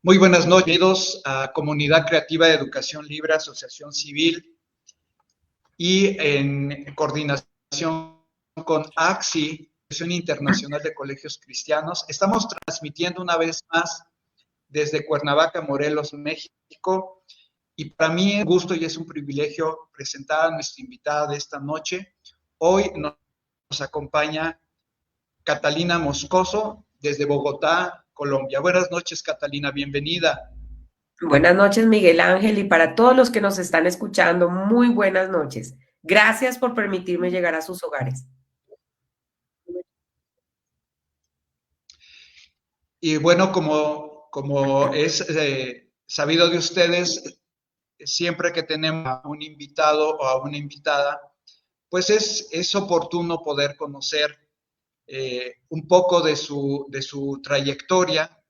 Muy buenas noches, bienvenidos a Comunidad Creativa de Educación Libre, Asociación Civil, y en coordinación con AXI, Asociación Internacional de Colegios Cristianos. Estamos transmitiendo una vez más desde Cuernavaca, Morelos, México, y para mí es un gusto y es un privilegio presentar a nuestra invitada de esta noche. Hoy nos acompaña Catalina Moscoso desde Bogotá, Colombia. Buenas noches, Catalina, bienvenida. Buenas noches, Miguel Ángel, y para todos los que nos están escuchando, muy buenas noches. Gracias por permitirme llegar a sus hogares. Y bueno, como es sabido de ustedes, siempre que tenemos a un invitado o a una invitada, pues es oportuno poder conocer un poco de su trayectoria.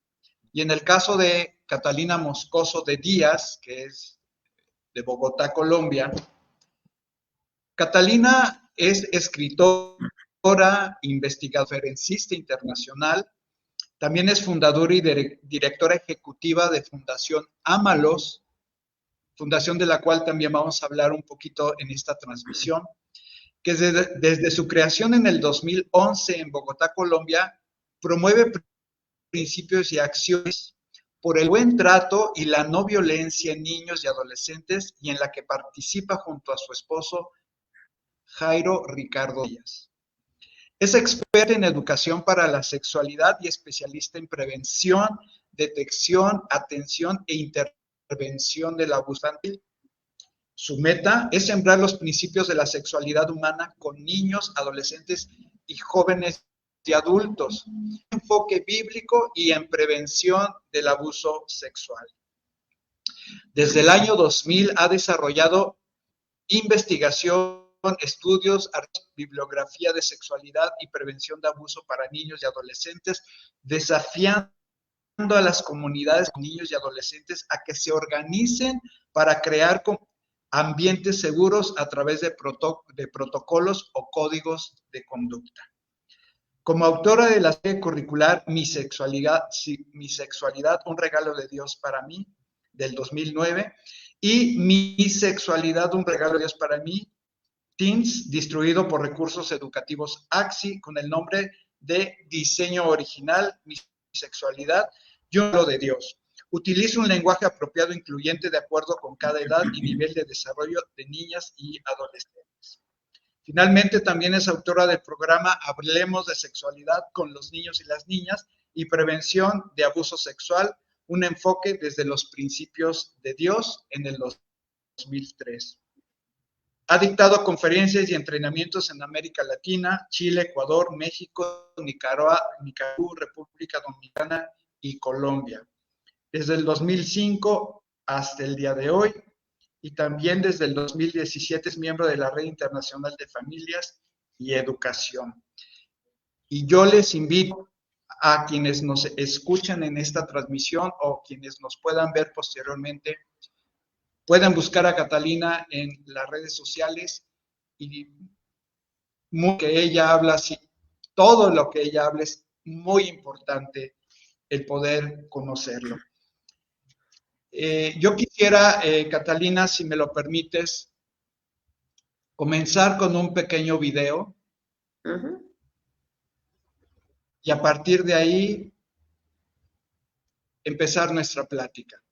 Y en el caso de Catalina Moscoso de Díaz, que es de Bogotá, Colombia, Catalina es escritora, investigadora, conferencista internacional. También es fundadora y directora ejecutiva de Fundación Ámalos, fundación de la cual también vamos a hablar un poquito en esta transmisión, que desde su creación en el 2011 en Bogotá, Colombia, promueve principios y acciones por el buen trato y la no violencia en niños y adolescentes, y en la que participa junto a su esposo Jairo Ricardo Díaz. Es experta en educación para la sexualidad y especialista en prevención, detección, atención e intervención del abuso infantil. Su meta es sembrar los principios de la sexualidad humana con niños, adolescentes y jóvenes y adultos, un enfoque bíblico y en prevención del abuso sexual. Desde el año 2000 ha desarrollado investigación, estudios, bibliografía de sexualidad y prevención de abuso para niños y adolescentes, desafiando a las comunidades de niños y adolescentes a que se organicen para crear ambientes seguros a través de protocolos o códigos de conducta. Como autora de la serie curricular Mi Sexualidad, un regalo de Dios para mí, del 2009, y Mi Sexualidad, un regalo de Dios para mí, Teens, distribuido por Recursos Educativos AXI, con el nombre de Diseño Original, Mi Sexualidad y un regalo de Dios. Utiliza un lenguaje apropiado e incluyente de acuerdo con cada edad y nivel de desarrollo de niñas y adolescentes. Finalmente, también es autora del programa Hablemos de Sexualidad con los niños y las niñas y prevención de abuso sexual, un enfoque desde los principios de Dios, en el 2003. Ha dictado conferencias y entrenamientos en América Latina, Chile, Ecuador, México, Nicaragua, República Dominicana y Colombia. Desde el 2005 hasta el día de hoy, y también desde el 2017 es miembro de la Red Internacional de Familias y Educación. Y yo les invito a quienes nos escuchan en esta transmisión o quienes nos puedan ver posteriormente, pueden buscar a Catalina en las redes sociales y que ella habla, todo lo que ella habla es muy importante el poder conocerlo. Yo quisiera, Catalina, si me lo permites, comenzar con un pequeño video y a partir de ahí empezar nuestra plática.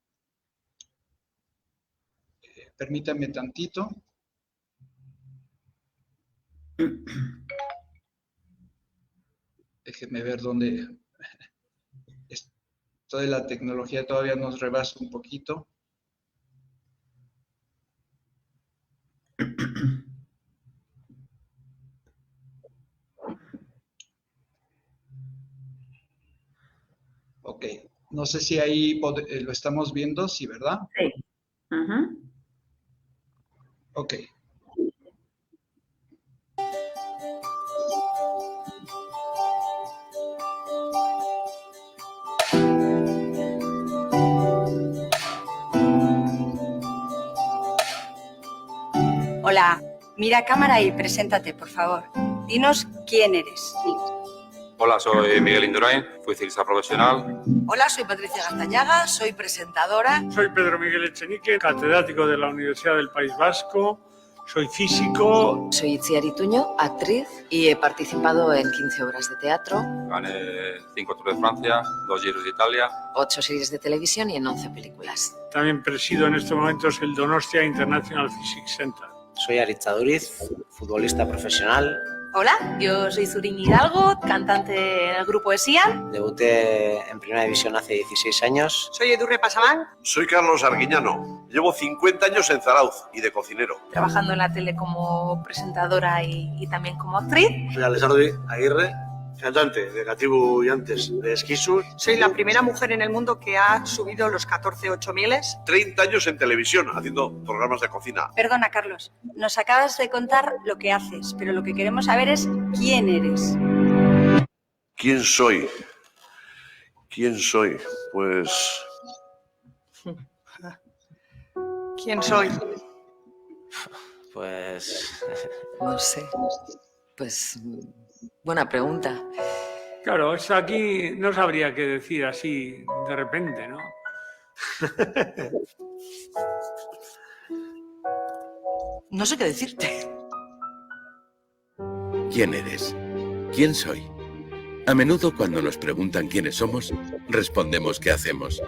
Permítanme tantito. Déjenme ver dónde. Esto de la tecnología todavía nos rebasa un poquito. Ok, no sé si ahí lo estamos viendo, sí, ¿verdad? Sí. Ok. Hola, mira a cámara y preséntate, por favor. Dinos quién eres. Hola, soy Miguel Indurain, fui ciclista profesional. Hola, soy Patricia Gaztañaga, soy presentadora. Soy Pedro Miguel Echenique, catedrático de la Universidad del País Vasco. Soy físico. Soy Itziar Ituño, actriz, y he participado en 15 obras de teatro. Gané 5 Tours de Francia, 2 Giros de Italia. 8 series de televisión y en 11 películas. También presido en estos momentos el Donostia International Physics Center. Soy Aritza Duriz, futbolista profesional. Hola, yo soy Zurin Hidalgo, cantante en el grupo ESIAN. Debuté en Primera División hace 16 años. Soy Edurne Pasamán. Soy Carlos Arguiñano. Llevo 50 años en Zarauz y de cocinero. Trabajando en la tele como presentadora y también como actriz. Soy Alessandro Aguirre, cantante de Gatibu y antes de Esquisur. Soy la primera mujer en el mundo que ha subido los 14 8000. 30 años en televisión haciendo programas de cocina. Perdona, Carlos, nos acabas de contar lo que haces, pero lo que queremos saber es quién eres. ¿Quién soy? ¿Quién soy? Pues... ¿Quién soy? Pues... No sé. Pues... buena pregunta. Claro, eso aquí no sabría qué decir así de repente, ¿no? No sé qué decirte. ¿Quién eres? ¿Quién soy? A menudo cuando nos preguntan quiénes somos, respondemos qué hacemos.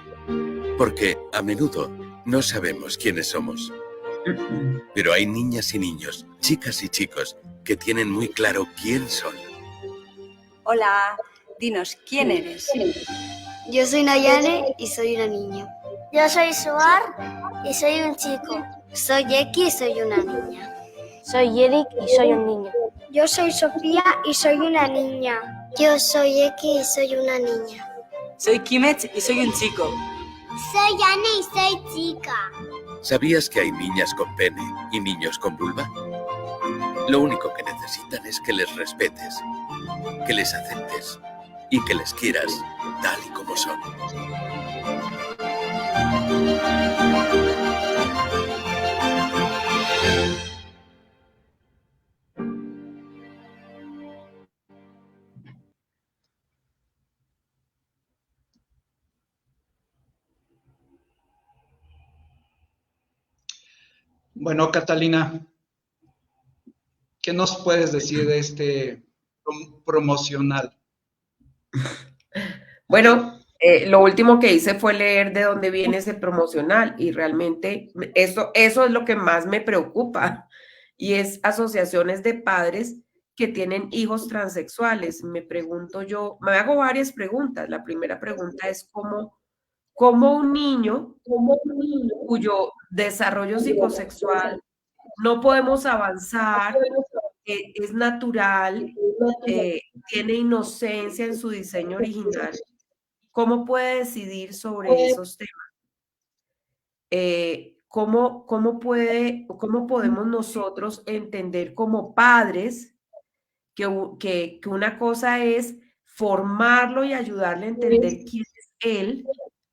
Porque a menudo no sabemos quiénes somos. Pero hay niñas y niños, chicas y chicos, que tienen muy claro quién son. Hola, dinos, ¿quién eres? Yo soy Nayane y soy una niña. Yo soy Suar y soy un chico. Soy Eki y soy una niña. Soy Eric y soy un niño. Yo soy Sofía y soy una niña. Yo soy Eki y soy una niña. Soy Kimet y soy un chico. Soy Anne y soy chica. ¿Sabías que hay niñas con pene y niños con vulva? Lo único que necesitan es que les respetes, que les aceptes y que les quieras tal y como son. Bueno, Catalina, ¿qué nos puedes decir de este promocional? Bueno, lo último que hice fue leer de dónde viene ese promocional y realmente eso es lo que más me preocupa y es asociaciones de padres que tienen hijos transexuales. Me pregunto yo, me hago varias preguntas. La primera pregunta es cómo un niño cuyo desarrollo psicosexual no podemos avanzar, es natural, tiene inocencia en su diseño original, ¿cómo puede decidir sobre esos temas? ¿Cómo podemos nosotros entender como padres que una cosa es formarlo y ayudarle a entender quién es él,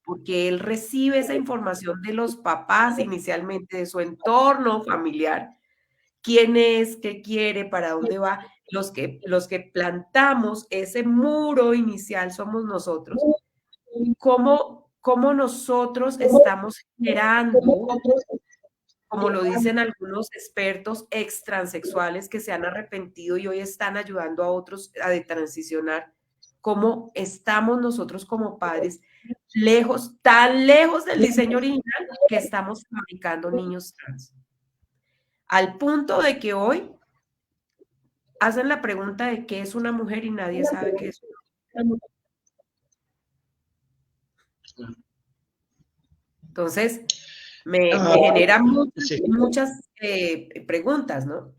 porque él recibe esa información de los papás inicialmente, de su entorno familiar, quién es, qué quiere, para dónde va? Los que plantamos ese muro inicial somos nosotros. ¿Cómo nosotros estamos generando, como lo dicen algunos expertos extransexuales que se han arrepentido y hoy están ayudando a otros a detransicionar, cómo estamos nosotros como padres tan lejos del diseño original que estamos fabricando niños trans? Al punto de que hoy hacen la pregunta de qué es una mujer y nadie sabe qué es una mujer. Entonces, me genera muchas preguntas, ¿no?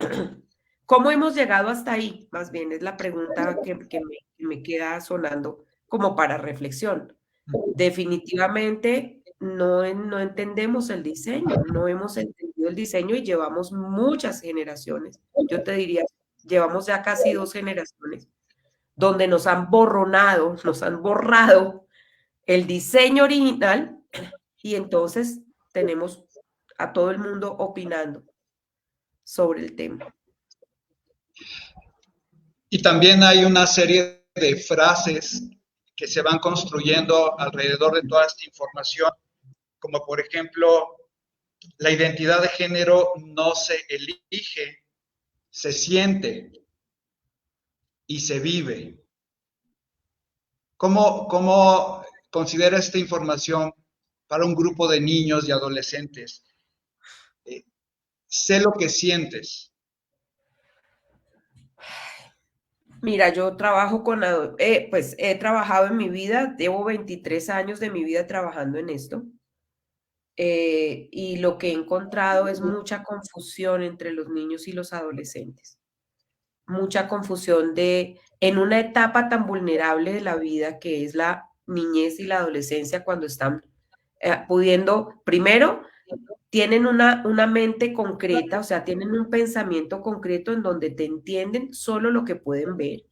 ¿Cómo hemos llegado hasta ahí? Más bien es la pregunta que me queda sonando como para reflexión. Definitivamente no entendemos el diseño, no hemos entendido el diseño y llevamos muchas generaciones. Yo te diría, llevamos ya casi 2 generaciones donde nos han borrado el diseño original y entonces tenemos a todo el mundo opinando sobre el tema. Y también hay una serie de frases que se van construyendo alrededor de toda esta información, como por ejemplo, la identidad de género no se elige, se siente y se vive. ¿Cómo considera esta información para un grupo de niños y adolescentes? Sé lo que sientes. Mira, yo trabajo pues he trabajado en mi vida, llevo 23 años de mi vida trabajando en esto. Y lo que he encontrado es mucha confusión entre los niños y los adolescentes. Mucha confusión en una etapa tan vulnerable de la vida que es la niñez y la adolescencia, cuando están pudiendo, primero, tienen una mente concreta, o sea, tienen un pensamiento concreto en donde te entienden solo lo que pueden ver.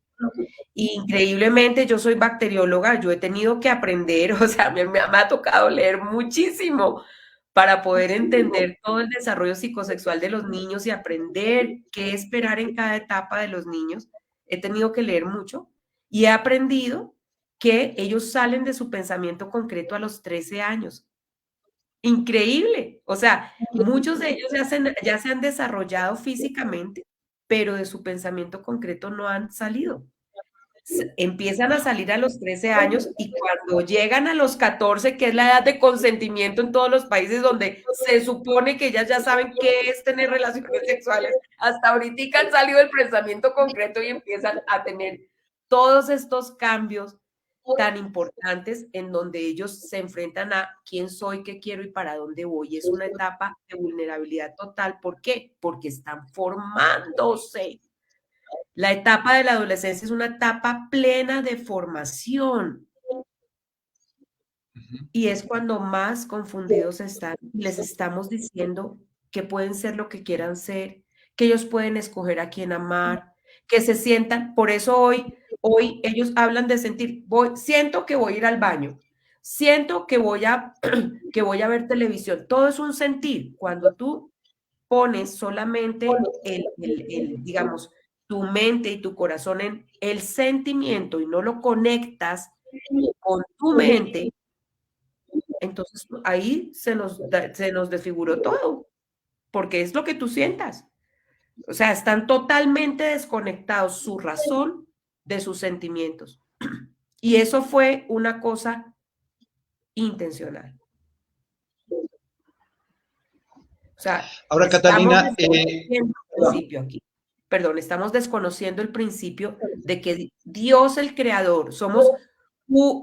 Y increíblemente, yo soy bacterióloga, yo he tenido que aprender, o sea, me ha tocado leer muchísimo para poder entender todo el desarrollo psicosexual de los niños y aprender qué esperar en cada etapa de los niños. He tenido que leer mucho y he aprendido que ellos salen de su pensamiento concreto a los 13 años. Increíble. O sea, muchos de ellos ya se han desarrollado físicamente, pero de su pensamiento concreto no han salido. Empiezan a salir a los 13 años y cuando llegan a los 14, que es la edad de consentimiento en todos los países donde se supone que ellas ya saben qué es tener relaciones sexuales, hasta ahorita han salido del pensamiento concreto y empiezan a tener todos estos cambios tan importantes en donde ellos se enfrentan a quién soy, qué quiero y para dónde voy. Es una etapa de vulnerabilidad total. ¿Por qué? Porque están formándose. La etapa de la adolescencia es una etapa plena de formación. Y es cuando más confundidos están. Les estamos diciendo que pueden ser lo que quieran ser, que ellos pueden escoger a quién amar, que se sientan. Por eso hoy ellos hablan de sentir. Siento que voy a ir al baño. Siento que voy a ver televisión. Todo es un sentir. Cuando tú pones solamente digamos, tu mente y tu corazón en el sentimiento y no lo conectas con tu mente, entonces ahí se nos desfiguró todo, porque es lo que tú sientas. O sea, están totalmente desconectados su razón de sus sentimientos. Y eso fue una cosa intencional. O sea, ahora, Catalina, estamos desconociendo el principio de que Dios, el creador, somos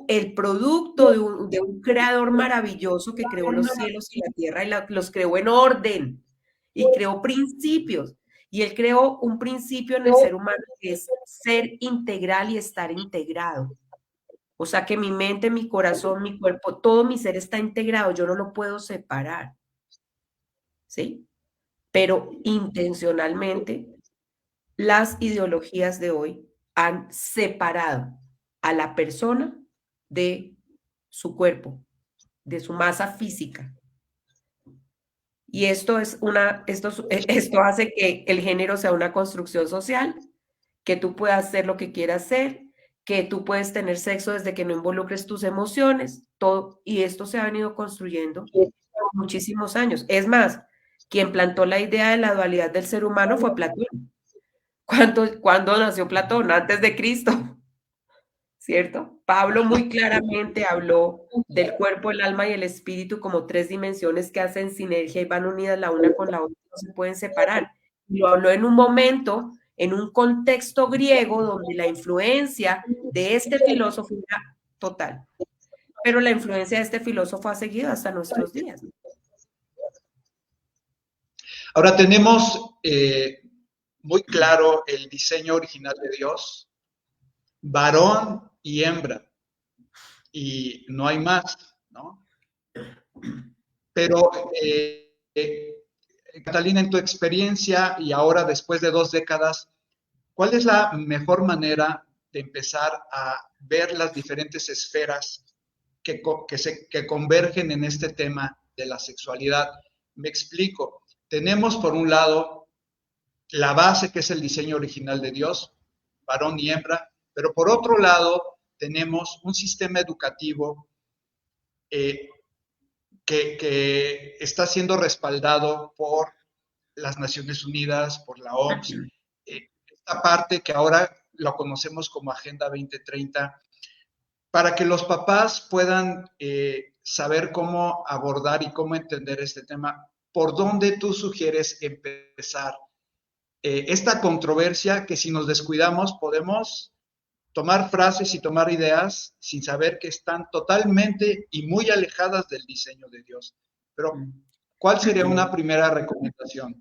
el producto de un creador maravilloso que creó los cielos y la tierra y los creó en orden y creó principios. Y él creó un principio en el ser humano que es ser integral y estar integrado. O sea, que mi mente, mi corazón, mi cuerpo, todo mi ser está integrado. Yo no lo puedo separar. ¿Sí? Pero intencionalmente las ideologías de hoy han separado a la persona de su cuerpo, de su masa física. Y esto hace que el género sea una construcción social, que tú puedas hacer lo que quieras hacer, que tú puedes tener sexo desde que no involucres tus emociones, todo. Y esto se ha venido construyendo por muchísimos años. Es más, quien plantó la idea de la dualidad del ser humano fue Platón. ¿Cuándo nació Platón? Antes de Cristo, ¿cierto? Pablo muy claramente habló del cuerpo, el alma y el espíritu como tres dimensiones que hacen sinergia y van unidas la una con la otra, no se pueden separar. Y lo habló en un momento, en un contexto griego donde la influencia de este filósofo era total. Pero la influencia de este filósofo ha seguido hasta nuestros días. Ahora tenemos muy claro el diseño original de Dios, varón y hembra, y no hay más, ¿no? Pero, Catalina, en tu experiencia y ahora después de 2 décadas, ¿cuál es la mejor manera de empezar a ver las diferentes esferas que convergen en este tema de la sexualidad? Me explico. Tenemos por un lado la base, que es el diseño original de Dios, varón y hembra, Pero por otro lado, tenemos un sistema educativo que está siendo respaldado por las Naciones Unidas, por la OMS, esta parte que ahora lo conocemos como Agenda 2030, para que los papás puedan saber cómo abordar y cómo entender este tema. ¿Por dónde tú sugieres empezar esta controversia que si nos descuidamos podemos tomar frases y tomar ideas sin saber que están totalmente y muy alejadas del diseño de Dios? Pero, ¿cuál sería una primera recomendación?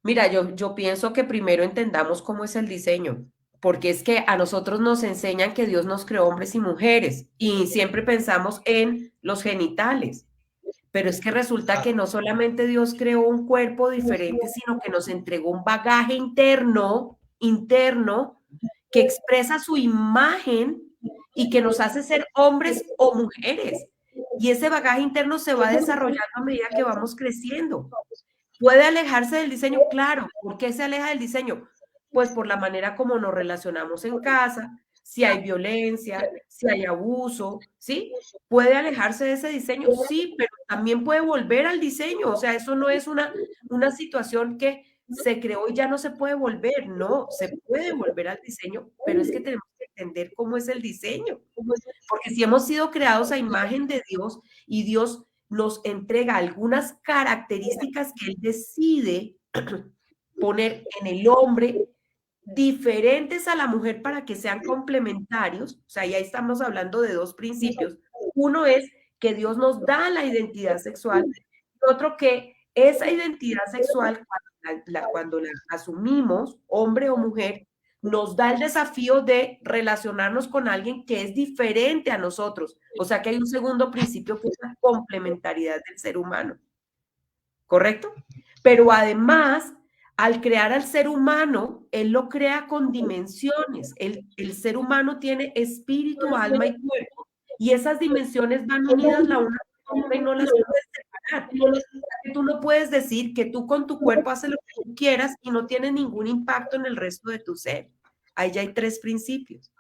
Mira, yo pienso que primero entendamos cómo es el diseño, porque es que a nosotros nos enseñan que Dios nos creó hombres y mujeres y siempre pensamos en los genitales, pero es que resulta que no solamente Dios creó un cuerpo diferente, sino que nos entregó un bagaje interno que expresa su imagen y que nos hace ser hombres o mujeres. Y ese bagaje interno se va desarrollando a medida que vamos creciendo. ¿Puede alejarse del diseño? Claro. ¿Por qué se aleja del diseño? Pues por la manera como nos relacionamos en casa, si hay violencia, si hay abuso, ¿sí? ¿Puede alejarse de ese diseño? Sí, pero también puede volver al diseño. O sea, eso no es una situación que se creó y ya no se puede volver. No, se puede volver al diseño, pero es que tenemos que entender cómo es el diseño. Porque si hemos sido creados a imagen de Dios y Dios nos entrega algunas características que Él decide poner en el hombre diferentes a la mujer para que sean complementarios, o sea, ya estamos hablando de dos principios. Uno es que Dios nos da la identidad sexual, y otro que esa identidad sexual, cuando la asumimos, hombre o mujer, nos da el desafío de relacionarnos con alguien que es diferente a nosotros. O sea que hay un segundo principio que es la complementariedad del ser humano. ¿Correcto? Pero además, al crear al ser humano, Él lo crea con dimensiones. El ser humano tiene espíritu, alma y cuerpo. Y esas dimensiones van unidas la una con la otra y no las puedes separar. Tú no puedes decir que tú con tu cuerpo haces lo que tú quieras y no tienes ningún impacto en el resto de tu ser. Ahí ya hay tres principios.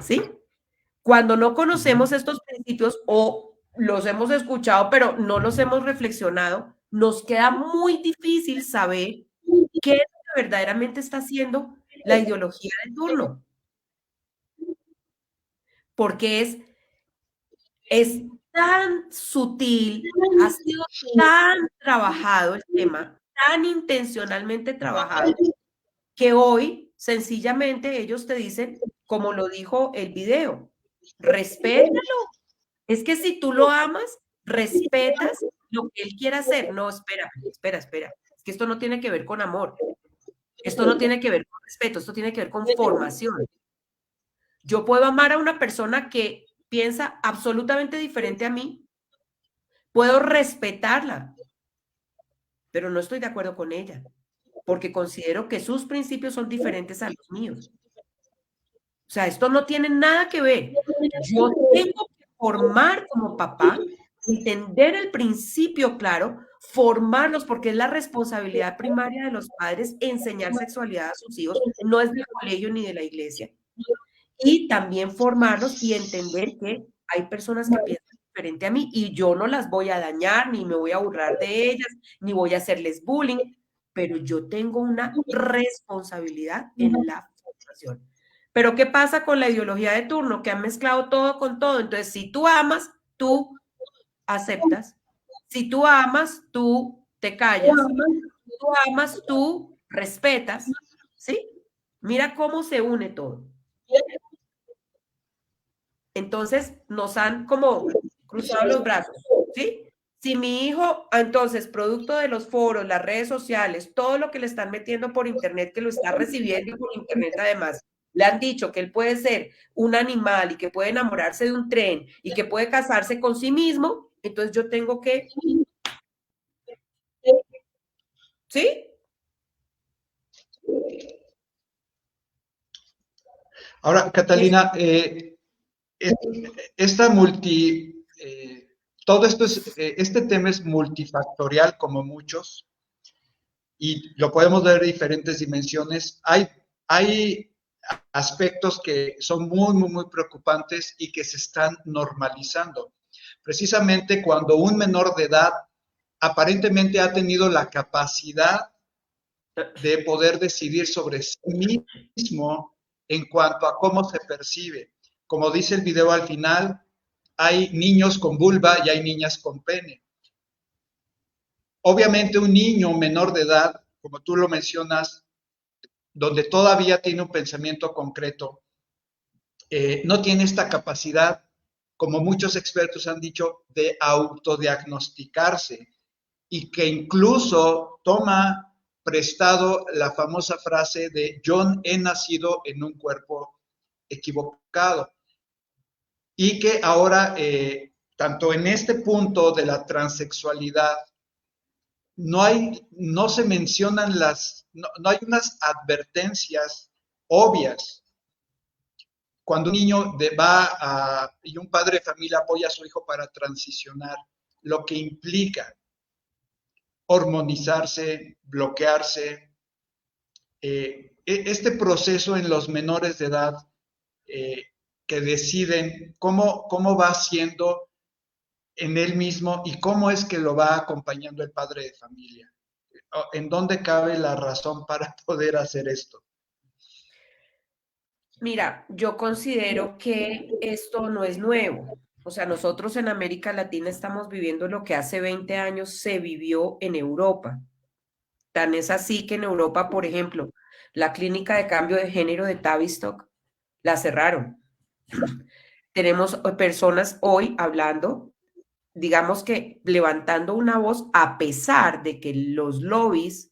¿Sí? Cuando no conocemos estos principios o los hemos escuchado, pero no los hemos reflexionado, nos queda muy difícil saber qué es lo que verdaderamente está haciendo la ideología del turno. Porque es tan sutil, ha sido tan trabajado el tema, tan intencionalmente trabajado, que hoy sencillamente ellos te dicen, como lo dijo el video, respétalo. Es que si tú lo amas, respetas lo que él quiera hacer. No, espera. Es que esto no tiene que ver con amor. Esto no tiene que ver con respeto. Esto tiene que ver con formación. Yo puedo amar a una persona que piensa absolutamente diferente a mí. Puedo respetarla, pero no estoy de acuerdo con ella, porque considero que sus principios son diferentes a los míos. O sea, esto no tiene nada que ver. Yo tengo que formar como papá, entender el principio claro, formarlos, porque es la responsabilidad primaria de los padres enseñar sexualidad a sus hijos, no es del colegio ni de la iglesia. Y también formarlos y entender que hay personas que piensan diferente a mí y yo no las voy a dañar, ni me voy a burlar de ellas, ni voy a hacerles bullying, pero yo tengo una responsabilidad en la formación. Pero ¿qué pasa con la ideología de turno? Que han mezclado todo con todo. Entonces, si tú amas, tú aceptas. Si tú amas, tú te callas. Si tú amas, tú respetas. ¿Sí? Mira cómo se une todo. Entonces, nos han como cruzado los brazos. ¿Sí? Si mi hijo, entonces, producto de los foros, las redes sociales, todo lo que le están metiendo por internet, que lo está recibiendo por internet además, le han dicho que él puede ser un animal y que puede enamorarse de un tren y que puede casarse con sí mismo, entonces yo tengo que... ¿Sí? Ahora, Catalina, todo esto este tema es multifactorial como muchos y lo podemos ver en diferentes dimensiones. Hay aspectos que son muy, muy, muy preocupantes y que se están normalizando. Precisamente cuando un menor de edad aparentemente ha tenido la capacidad de poder decidir sobre sí mismo en cuanto a cómo se percibe. Como dice el video al final, hay niños con vulva y hay niñas con pene. Obviamente un niño menor de edad, como tú lo mencionas, donde todavía tiene un pensamiento concreto, no tiene esta capacidad, como muchos expertos han dicho, de autodiagnosticarse y que incluso toma prestado la famosa frase de yo he nacido en un cuerpo equivocado y que ahora, tanto en este punto de la transexualidad, no se mencionan no hay unas advertencias obvias. Cuando un niño y un padre de familia apoya a su hijo para transicionar, lo que implica hormonizarse, bloquearse, este proceso en los menores de edad que deciden cómo va siendo en él mismo y cómo es que lo va acompañando el padre de familia. ¿En dónde cabe la razón para poder hacer esto? Mira, yo considero que esto no es nuevo. O sea, nosotros en América Latina estamos viviendo lo que hace 20 años se vivió en Europa. Tan es así que en Europa, por ejemplo, la clínica de cambio de género de Tavistock la cerraron. Tenemos personas hoy hablando, digamos que levantando una voz a pesar de que los lobbies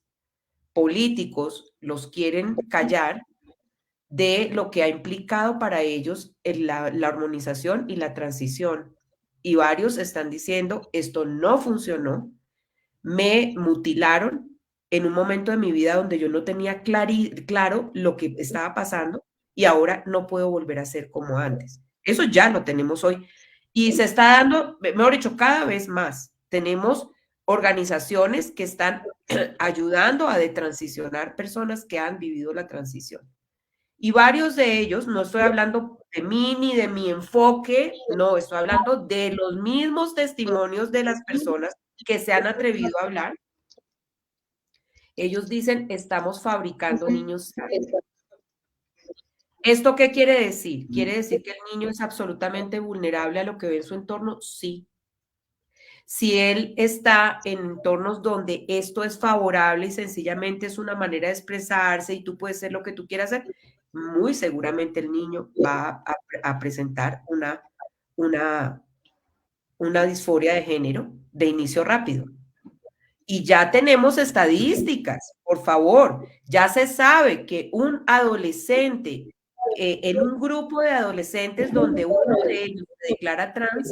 políticos los quieren callar de lo que ha implicado para ellos la hormonización y la transición. Y varios están diciendo, esto no funcionó, me mutilaron en un momento de mi vida donde yo no tenía claro lo que estaba pasando y ahora no puedo volver a ser como antes. Eso ya lo tenemos hoy. Y se está dando, mejor dicho, cada vez más. Tenemos organizaciones que están ayudando a detransicionar personas que han vivido la transición. Y varios de ellos, no estoy hablando de mí ni de mi enfoque, no, estoy hablando de los mismos testimonios de las personas que se han atrevido a hablar. Ellos dicen, estamos fabricando niños sanos. ¿Esto qué quiere decir? ¿Quiere decir que el niño es absolutamente vulnerable a lo que ve en su entorno? Sí. Si él está en entornos donde esto es favorable y sencillamente es una manera de expresarse y tú puedes ser lo que tú quieras hacer, muy seguramente el niño va a presentar una disforia de género de inicio rápido. Y ya tenemos estadísticas, por favor, ya se sabe que un adolescente, en un grupo de adolescentes donde uno de ellos se declara trans,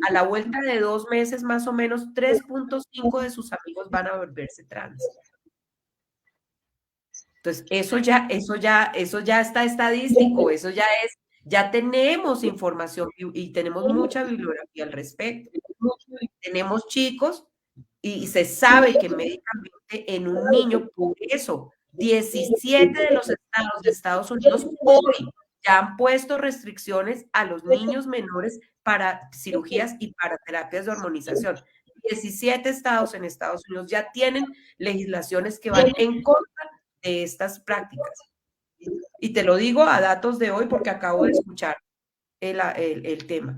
a la vuelta de 2 meses más o menos, 3.5 de sus amigos van a volverse trans. Entonces, eso ya está estadístico, eso ya tenemos información y tenemos mucha bibliografía al respecto. Tenemos chicos y se sabe que médicamente en un niño, por eso, 17 de los estados de Estados Unidos hoy ya han puesto restricciones a los niños menores para cirugías y para terapias de hormonización. 17 estados en Estados Unidos ya tienen legislaciones que van en contra de estas prácticas. Y te lo digo a datos de hoy porque acabo de escuchar el tema.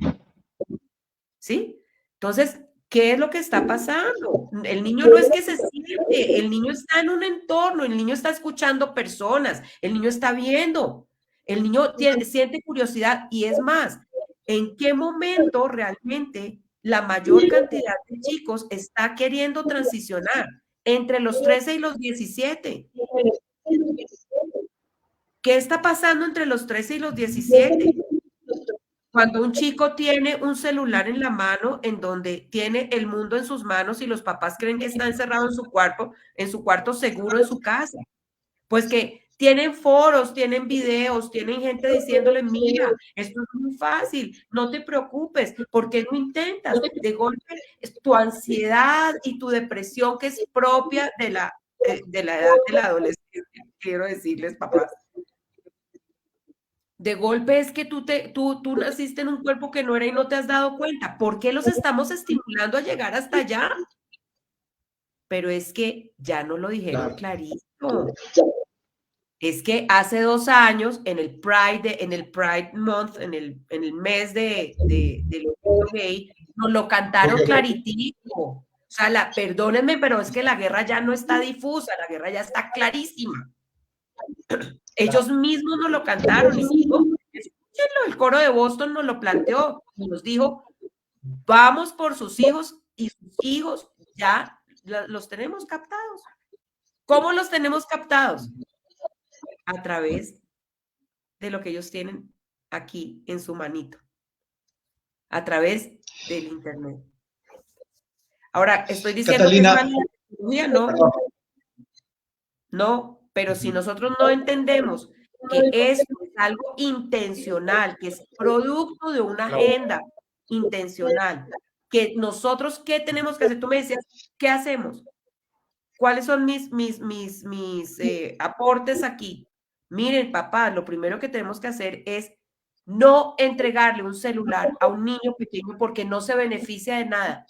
¿Sí? Entonces, ¿qué es lo que está pasando? El niño no es que se siente, el niño está en un entorno, el niño está escuchando personas, el niño está viendo, el niño siente curiosidad y es más, ¿en qué momento realmente la mayor cantidad de chicos está queriendo transicionar? Entre los 13 y los 17. ¿Qué está pasando entre los 13 y los 17? Cuando un chico tiene un celular en la mano en donde tiene el mundo en sus manos y los papás creen que está encerrado en su cuarto seguro en su casa. Pues que tienen foros, tienen videos, tienen gente diciéndole, mira, esto es muy fácil, no te preocupes, ¿por qué no intentas? De golpe, tu ansiedad y tu depresión que es propia de la edad de la adolescencia, quiero decirles, papás. De golpe es que tú naciste en un cuerpo que no era y no te has dado cuenta. ¿Por qué los estamos estimulando a llegar hasta allá? Pero es que ya no lo dijeron clarito. Es que hace 2 años, en el Pride Month, en el mes de los gay, nos lo cantaron claritico. O sea, perdónenme, pero es que la guerra ya no está difusa, la guerra ya está clarísima. Ellos mismos nos lo cantaron. Escúchenlo, el coro de Boston nos lo planteó. Nos dijo, vamos por sus hijos y sus hijos ya los tenemos captados. ¿Cómo los tenemos captados? A través de lo que ellos tienen aquí en su manito. A través del internet. Ahora, estoy diciendo Catalina, que es mala tecnología, no. No, pero si nosotros no entendemos que esto es algo intencional, que es producto de una agenda intencional, que nosotros, ¿qué tenemos que hacer? Tú me decías, ¿qué hacemos? ¿Cuáles son mis aportes aquí? Miren, papá, lo primero que tenemos que hacer es no entregarle un celular a un niño pequeño porque no se beneficia de nada,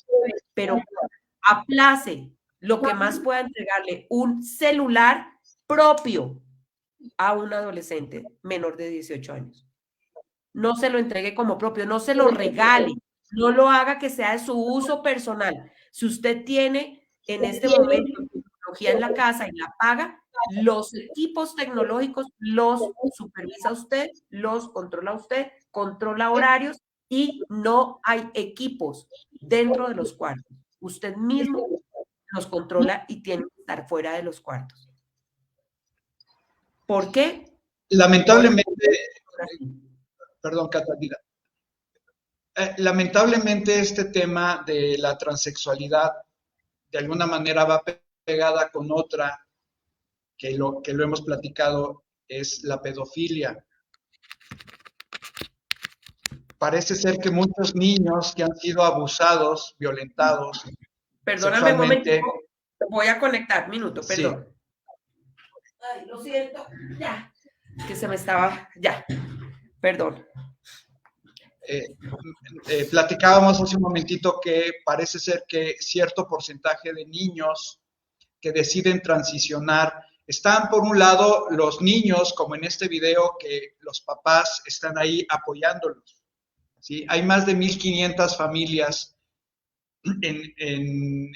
pero aplace lo que más pueda entregarle un celular propio a un adolescente menor de 18 años. No se lo entregue como propio, no se lo regale, no lo haga que sea de su uso personal. Si usted tiene en este momento tecnología en la casa y la paga, los equipos tecnológicos los supervisa usted, los controla usted, controla horarios y no hay equipos dentro de los cuartos. Usted mismo los controla y tiene que estar fuera de los cuartos. ¿Por qué? Lamentablemente, perdón, Catalina. Lamentablemente este tema de la transexualidad de alguna manera va pegada con otra que lo hemos platicado, es la pedofilia. Parece ser que muchos niños que han sido abusados, violentados. Perdóname un momento, voy a conectar, minuto, perdón. Sí. Ay, lo siento, ya. Que se me estaba, ya, perdón. Platicábamos hace un momentito que parece ser que cierto porcentaje de niños que deciden transicionar están, por un lado, los niños, como en este video, que los papás están ahí apoyándolos. ¿Sí? Hay más de 1,500 familias en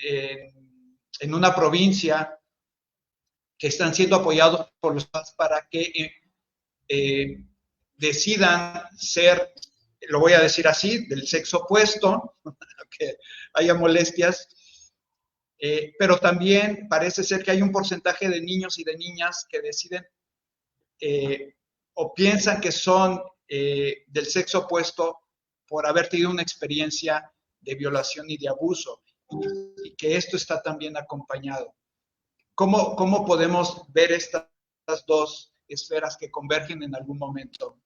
una provincia que están siendo apoyados por los padres para que decidan ser, lo voy a decir así, del sexo opuesto, que haya molestias, pero también parece ser que hay un porcentaje de niños y de niñas que deciden o piensan que son del sexo opuesto por haber tenido una experiencia de violación y de abuso, y que esto está también acompañado. ¿Cómo podemos ver estas dos esferas que convergen en algún momento?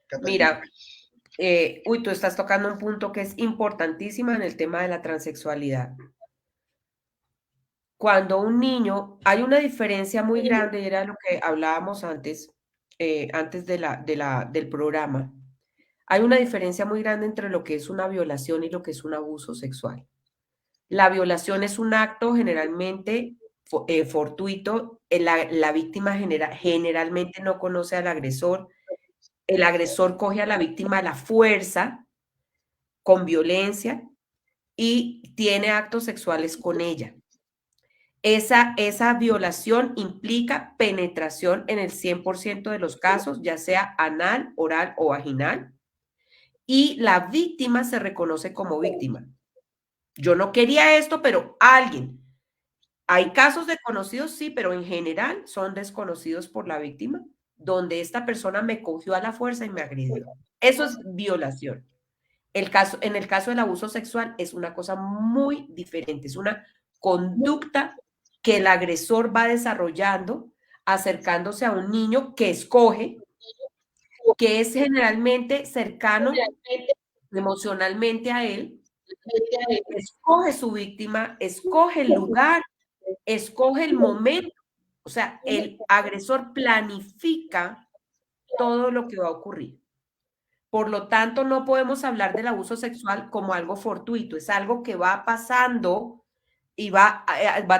Catalina. Mira, tú estás tocando un punto que es importantísimo en el tema de la transexualidad. Cuando un niño, hay una diferencia muy grande, era lo que hablábamos antes del programa. Hay una diferencia muy grande entre lo que es una violación y lo que es un abuso sexual. La violación es un acto generalmente fortuito. La víctima generalmente no conoce al agresor. El agresor coge a la víctima a la fuerza, con violencia, y tiene actos sexuales con ella. Esa violación implica penetración en el 100% de los casos, ya sea anal, oral o vaginal, y la víctima se reconoce como víctima. Yo no quería esto, pero alguien. Hay casos desconocidos, sí, pero en general son desconocidos por la víctima, donde esta persona me cogió a la fuerza y me agredió. Eso es violación. En el caso del abuso sexual es una cosa muy diferente, es una conducta que el agresor va desarrollando acercándose a un niño que escoge, que es generalmente cercano emocionalmente a él, escoge su víctima, escoge el lugar, escoge el momento. O sea, el agresor planifica todo lo que va a ocurrir. Por lo tanto, no podemos hablar del abuso sexual como algo fortuito, es algo que va pasando y va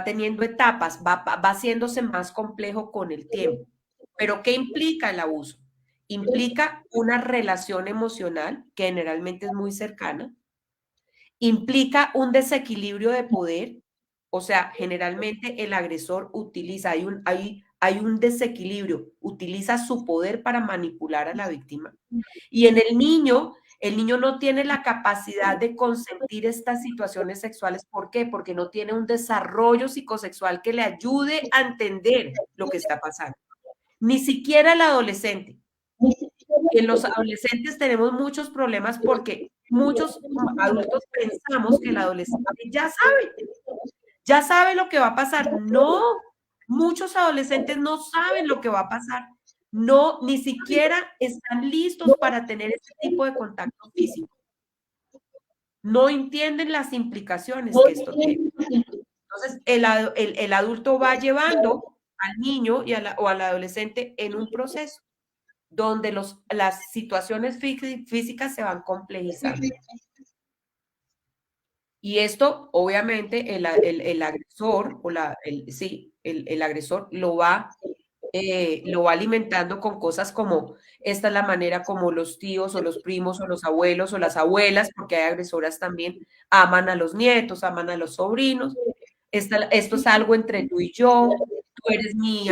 teniendo etapas, va haciéndose más complejo con el tiempo. Pero ¿qué implica el abuso? Implica una relación emocional que generalmente es muy cercana, implica un desequilibrio de poder, o sea, generalmente el agresor utiliza, hay un desequilibrio, utiliza su poder para manipular a la víctima. Y en el niño no tiene la capacidad de consentir estas situaciones sexuales. ¿Por qué? Porque no tiene un desarrollo psicosexual que le ayude a entender lo que está pasando. Ni siquiera el adolescente. En los adolescentes tenemos muchos problemas porque muchos adultos pensamos que el adolescente ya sabe lo que va a pasar. No, muchos adolescentes no saben lo que va a pasar. No, ni siquiera están listos para tener ese tipo de contacto físico. No entienden las implicaciones que esto tiene. Entonces, el adulto va llevando al niño o al adolescente en un proceso donde las situaciones físicas se van complejizando. Y esto, obviamente, el agresor, el agresor lo va alimentando con cosas como, esta es la manera como los tíos o los primos o los abuelos o las abuelas, porque hay agresoras también, aman a los nietos, aman a los sobrinos. Esto es algo entre tú y yo. Tú eres mi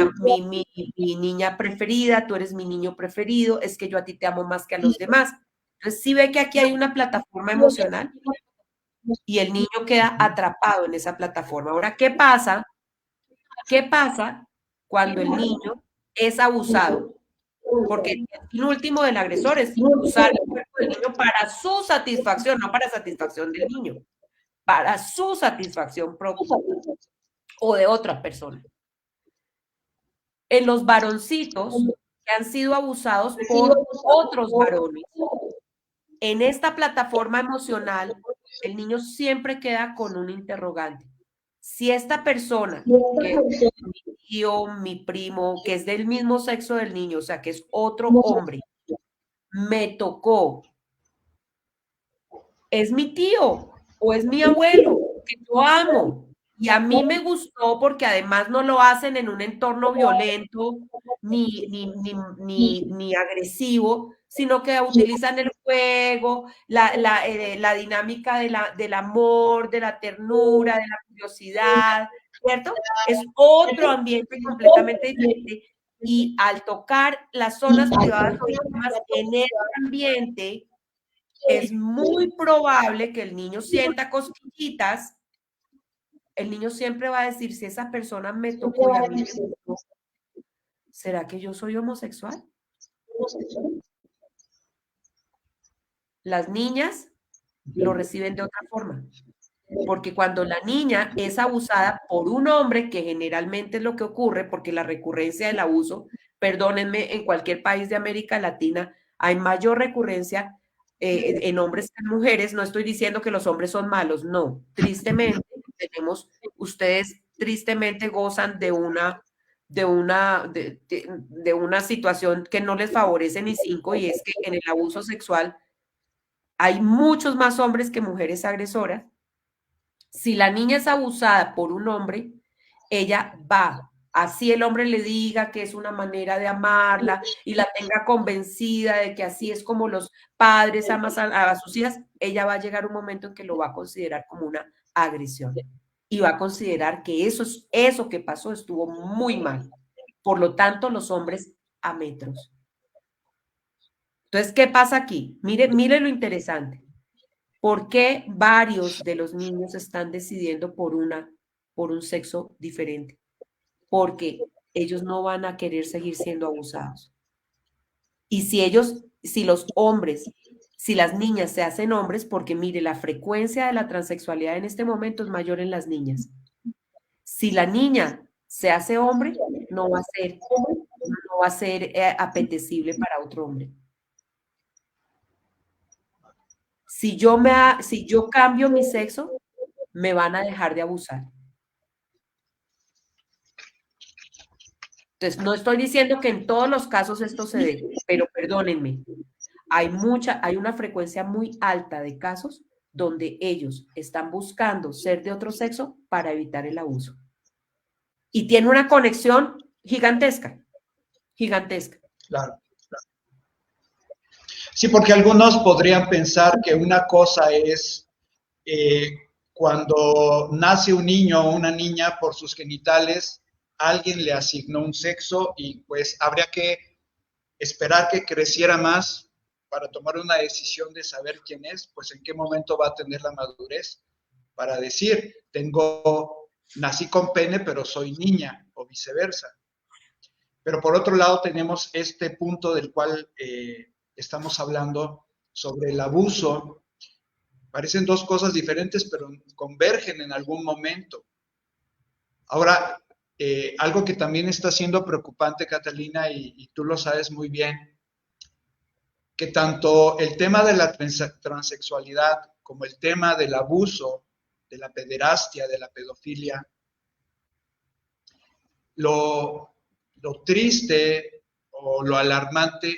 niña preferida, tú eres mi niño preferido, es que yo a ti te amo más que a los demás. Entonces, sí ve que aquí hay una plataforma emocional y el niño queda atrapado en esa plataforma. Ahora, ¿qué pasa? ¿Qué pasa cuando el niño es abusado? Porque el fin último del agresor es usar el cuerpo del niño para su satisfacción, no para satisfacción del niño, para su satisfacción propia o de otra persona. En los varoncitos que han sido abusados por otros varones, en esta plataforma emocional, el niño siempre queda con un interrogante. Si esta persona, que es mi tío, mi primo, que es del mismo sexo del niño, o sea, que es otro hombre, me tocó, ¿es mi tío o es mi abuelo que yo amo? Y a mí me gustó porque además no lo hacen en un entorno violento ni agresivo, sino que utilizan el juego, la dinámica del amor, de la ternura, de la curiosidad, ¿cierto? Es otro ambiente completamente diferente. Y al tocar las zonas privadas o íntimas en ese ambiente, es muy probable que el niño sienta cosquillitas. El niño siempre va a decir, si esa persona me tocó y a mí me gustó, ¿será que yo soy homosexual? Las niñas lo reciben de otra forma, porque cuando la niña es abusada por un hombre, que generalmente es lo que ocurre, porque la recurrencia del abuso, perdónenme, en cualquier país de América Latina hay mayor recurrencia en hombres que en mujeres. No estoy diciendo que los hombres son malos, no, tristemente ustedes tristemente gozan de una situación que no les favorece ni cinco, y es que en el abuso sexual hay muchos más hombres que mujeres agresoras. Si la niña es abusada por un hombre, ella va, así el hombre le diga que es una manera de amarla y la tenga convencida de que así es como los padres aman a sus hijas, ella va a llegar un momento en que lo va a considerar como una agresión y va a considerar que eso que pasó estuvo muy mal. Por lo tanto, los hombres a metros. Entonces, ¿qué pasa aquí? Mire lo interesante. ¿Por qué varios de los niños están decidiendo por un sexo diferente? Porque ellos no van a querer seguir siendo abusados. Y si los hombres, si las niñas se hacen hombres, porque mire, la frecuencia de la transexualidad en este momento es mayor en las niñas. Si la niña se hace hombre, no va a ser apetecible para otro hombre. Si yo cambio mi sexo, me van a dejar de abusar. Entonces, no estoy diciendo que en todos los casos esto se dé, pero perdónenme, hay una frecuencia muy alta de casos donde ellos están buscando ser de otro sexo para evitar el abuso. Y tiene una conexión gigantesca, gigantesca. Claro. Sí, porque algunos podrían pensar que una cosa es cuando nace un niño o una niña por sus genitales, alguien le asignó un sexo y pues habría que esperar que creciera más para tomar una decisión de saber quién es, pues en qué momento va a tener la madurez para decir, nací con pene, pero soy niña, o viceversa. Pero por otro lado tenemos este punto del cual estamos hablando sobre el abuso. Parecen dos cosas diferentes, pero convergen en algún momento. Ahora, algo que también está siendo preocupante, Catalina, y tú lo sabes muy bien, que tanto el tema de la transexualidad como el tema del abuso, de la pederastia, de la pedofilia, lo triste o lo alarmante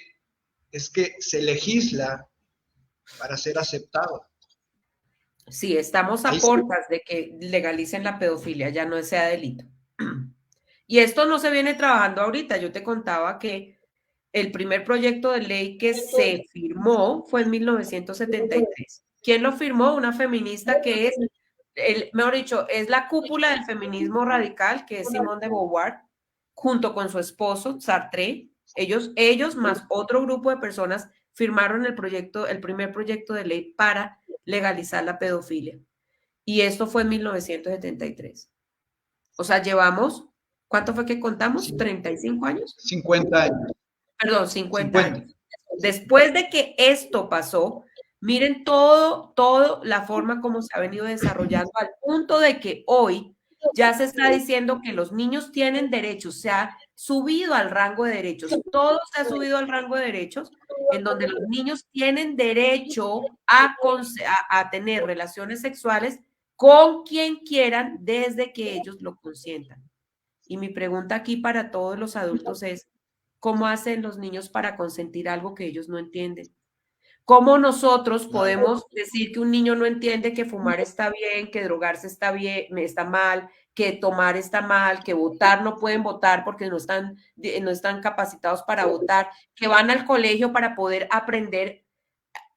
es que se legisla para ser aceptado. Sí, estamos a portas de que legalicen la pedofilia, ya no sea delito. Y esto no se viene trabajando ahorita. Yo te contaba que el primer proyecto de ley que se firmó fue en 1973. ¿Quién lo firmó? Una feminista que es, mejor dicho, es la cúpula del feminismo radical, que es Simone de Beauvoir, junto con su esposo, Sartre. Ellos más otro grupo de personas firmaron el primer proyecto de ley para legalizar la pedofilia. Y esto fue en 1973. O sea, llevamos, ¿cuánto fue que contamos? ¿35 años? 50 años. Perdón, 50 años. Después de que esto pasó, miren todo la forma como se ha venido desarrollando al punto de que hoy ya se está diciendo que los niños tienen derechos, se ha subido al rango de derechos, todo se ha subido al rango de derechos, en donde los niños tienen derecho a tener relaciones sexuales con quien quieran desde que ellos lo consientan. Y mi pregunta aquí para todos los adultos es, ¿cómo hacen los niños para consentir algo que ellos no entienden? ¿Cómo nosotros podemos decir que un niño no entiende que fumar está bien, que drogarse está bien, está mal, que tomar está mal, que votar no pueden votar porque no están capacitados para votar, que van al colegio para poder aprender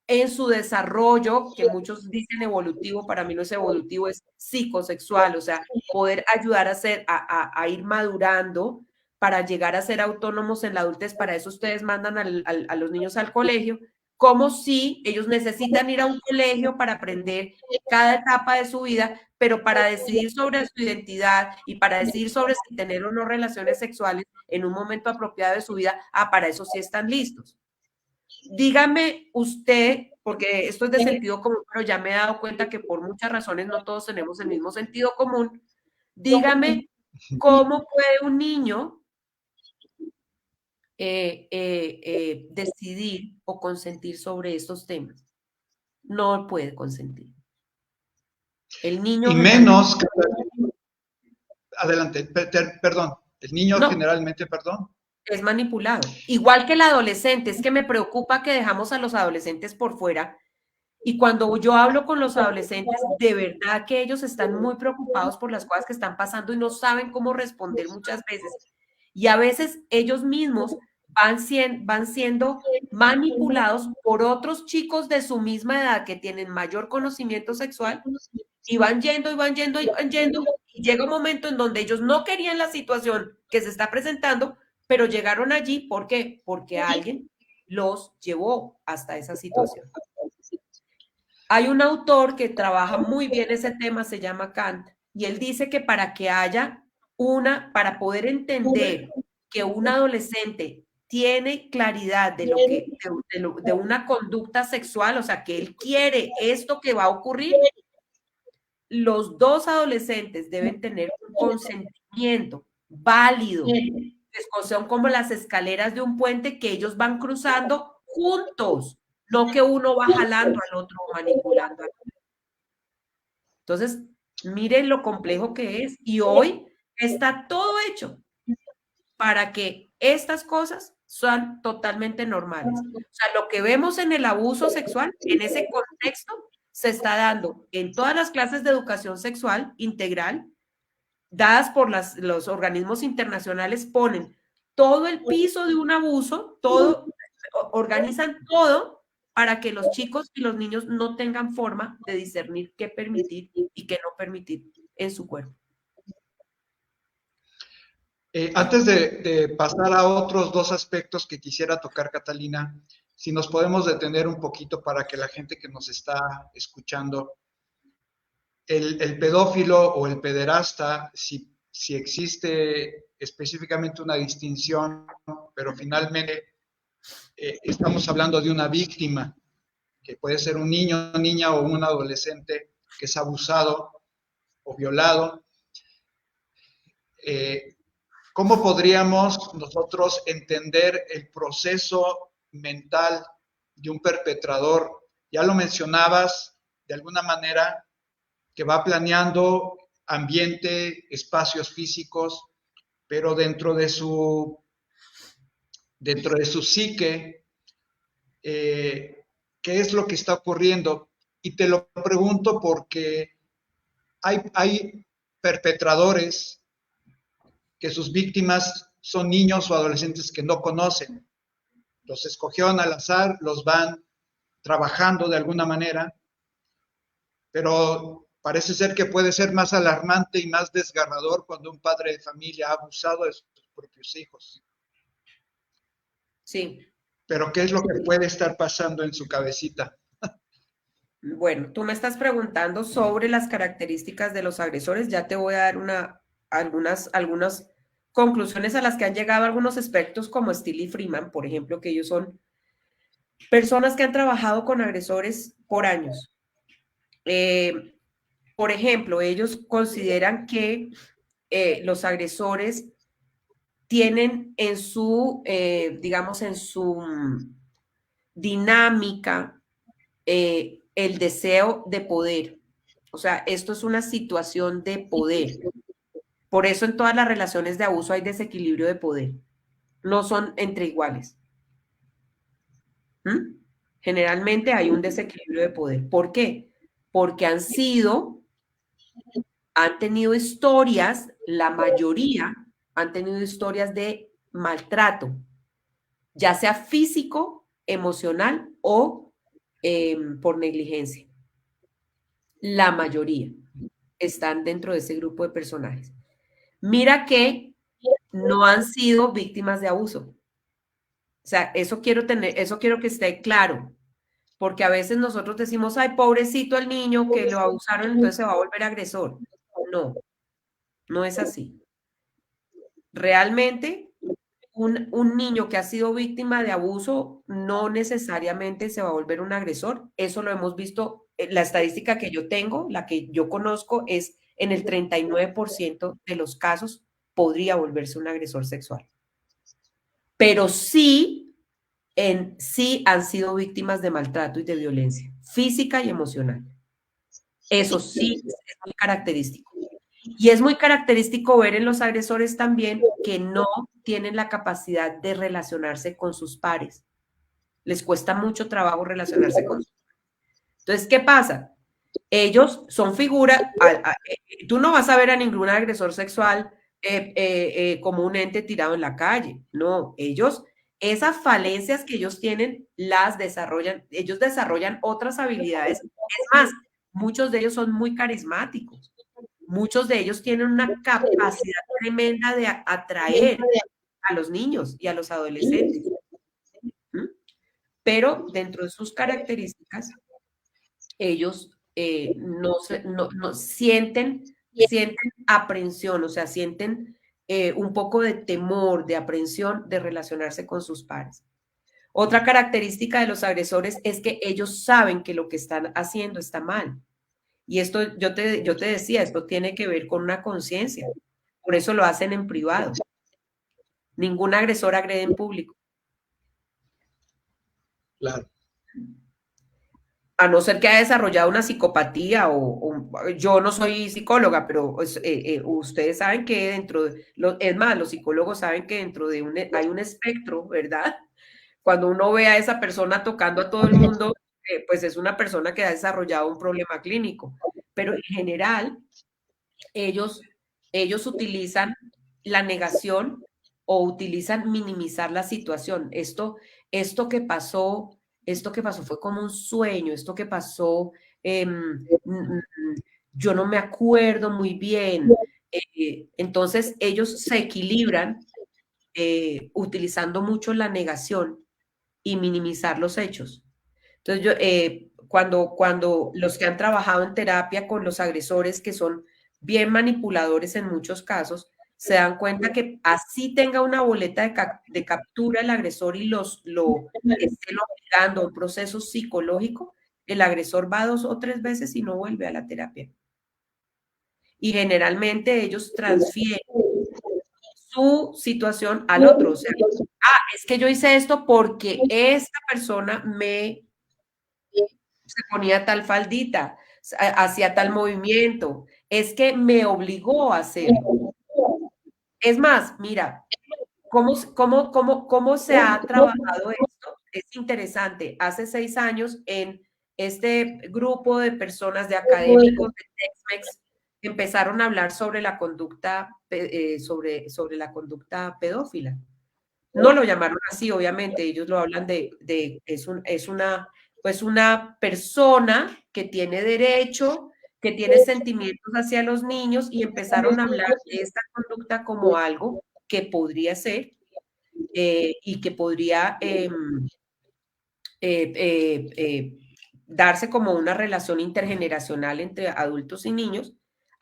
en su desarrollo, que muchos dicen evolutivo, para mí no es evolutivo, es psicosexual, o sea, poder ayudar a ir madurando para llegar a ser autónomos en la adultez? Para eso ustedes mandan a los niños al colegio, como si ellos necesitan ir a un colegio para aprender cada etapa de su vida, pero para decidir sobre su identidad y para decidir sobre si tener o no relaciones sexuales en un momento apropiado de su vida, para eso sí están listos. Dígame usted, porque esto es de sentido común, pero ya me he dado cuenta que por muchas razones no todos tenemos el mismo sentido común. Dígame cómo puede un niño decidir o consentir sobre estos temas. No puede consentir. El niño... Y menos... Adelante, perdón. El niño generalmente, perdón. Es manipulado. Igual que el adolescente. Es que me preocupa que dejamos a los adolescentes por fuera. Y cuando yo hablo con los adolescentes, de verdad que ellos están muy preocupados por las cosas que están pasando y no saben cómo responder muchas veces. Y a veces ellos mismos van siendo manipulados por otros chicos de su misma edad que tienen mayor conocimiento sexual y van yendo, y llega un momento en donde ellos no querían la situación que se está presentando, pero llegaron allí. ¿Por qué? Porque alguien los llevó hasta esa situación. Hay un autor que trabaja muy bien ese tema, se llama Kant, y él dice que para poder entender que un adolescente tiene claridad de una conducta sexual, o sea, que él quiere esto que va a ocurrir, los dos adolescentes deben tener un consentimiento válido. Son como las escaleras de un puente que ellos van cruzando juntos, no que uno va jalando al otro o manipulando al otro. Entonces, miren lo complejo que es. Y hoy está todo hecho. para que estas cosas sean totalmente normales. O sea, lo que vemos en el abuso sexual, en ese contexto, se está dando en todas las clases de educación sexual integral, dadas por los organismos internacionales, ponen todo el piso de un abuso, todo, organizan todo para que los chicos y los niños no tengan forma de discernir qué permitir y qué no permitir en su cuerpo. Antes de pasar a otros dos aspectos que quisiera tocar, Catalina, si nos podemos detener un poquito para que la gente que nos está escuchando, el pedófilo o el pederasta, si existe específicamente una distinción, pero finalmente estamos hablando de una víctima, que puede ser un niño, niña o un adolescente que es abusado o violado. ¿Cómo podríamos nosotros entender el proceso mental de un perpetrador? Ya lo mencionabas, de alguna manera, que va planeando ambiente, espacios físicos, pero dentro de su psique, ¿qué es lo que está ocurriendo? Y te lo pregunto porque hay perpetradores que sus víctimas son niños o adolescentes que no conocen. Los escogieron al azar, los van trabajando de alguna manera, pero parece ser que puede ser más alarmante y más desgarrador cuando un padre de familia ha abusado de sus propios hijos. Sí. Pero ¿qué es lo que puede estar pasando en su cabecita? Bueno, tú me estás preguntando sobre las características de los agresores. Ya te voy a dar algunas conclusiones a las que han llegado algunos expertos como Steele y Freeman, por ejemplo, que ellos son personas que han trabajado con agresores por años. Por ejemplo, ellos consideran que los agresores tienen en su, digamos, en su dinámica el deseo de poder. O sea, esto es una situación de poder. Por eso en todas las relaciones de abuso hay desequilibrio de poder. No son entre iguales. Generalmente hay un desequilibrio de poder. ¿Por qué? Porque han tenido historias, la mayoría han tenido historias de maltrato, ya sea físico, emocional o por negligencia. La mayoría están dentro de ese grupo de personajes. Mira que no han sido víctimas de abuso. O sea, eso quiero que esté claro, porque a veces nosotros decimos, ay, pobrecito el niño que lo abusaron, entonces se va a volver agresor. No, no es así. Realmente, un niño que ha sido víctima de abuso no necesariamente se va a volver un agresor. Eso lo hemos visto, la estadística que yo tengo, la que yo conozco, es en el 39% de los casos podría volverse un agresor sexual. Pero sí han sido víctimas de maltrato y de violencia física y emocional. Eso sí es muy característico. Y es muy característico ver en los agresores también que no tienen la capacidad de relacionarse con sus pares. Les cuesta mucho trabajo relacionarse con sus pares. Entonces, ¿qué pasa? Ellos son figuras, tú no vas a ver a ningún agresor sexual como un ente tirado en la calle. No, esas falencias que ellos tienen, las desarrollan, ellos desarrollan otras habilidades. Es más, muchos de ellos son muy carismáticos. Muchos de ellos tienen una capacidad tremenda de atraer a los niños y a los adolescentes. Pero dentro de sus características, ellos no sienten aprensión, o sea, sienten un poco de temor, de aprensión de relacionarse con sus pares. Otra característica de los agresores es que ellos saben que lo que están haciendo está mal. Y esto, yo te decía, esto tiene que ver con una conciencia. Por eso lo hacen en privado. Ningún agresor agrede en público. Claro. a no ser que haya desarrollado una psicopatía yo no soy psicóloga, pero ustedes saben que dentro de, es más, los psicólogos saben que dentro de hay un espectro, ¿verdad? Cuando uno ve a esa persona tocando a todo el mundo, pues es una persona que ha desarrollado un problema clínico. Pero en general, ellos utilizan la negación o utilizan minimizar la situación. Esto que pasó fue como un sueño, esto que pasó, yo no me acuerdo muy bien. Entonces ellos se equilibran utilizando mucho la negación y minimizar los hechos. Entonces cuando los que han trabajado en terapia con los agresores, que son bien manipuladores en muchos casos, se dan cuenta que así tenga una boleta de captura el agresor y lo esté obligando a un proceso psicológico, el agresor va 2 o 3 veces y no vuelve a la terapia. Y generalmente ellos transfieren su situación al otro. O sea, es que yo hice esto porque esta persona se ponía tal faldita, hacía tal movimiento, es que me obligó a hacerlo. Es más, mira, ¿cómo se ha trabajado esto? Es interesante. Hace 6 años, en este grupo de personas, de académicos de Tex-Mex, empezaron a hablar sobre la conducta, sobre la conducta pedófila. No lo llamaron así, obviamente, ellos lo hablan es una persona que tiene derecho, que tiene sentimientos hacia los niños, y empezaron a hablar de esta conducta como algo que podría ser y que podría darse como una relación intergeneracional entre adultos y niños.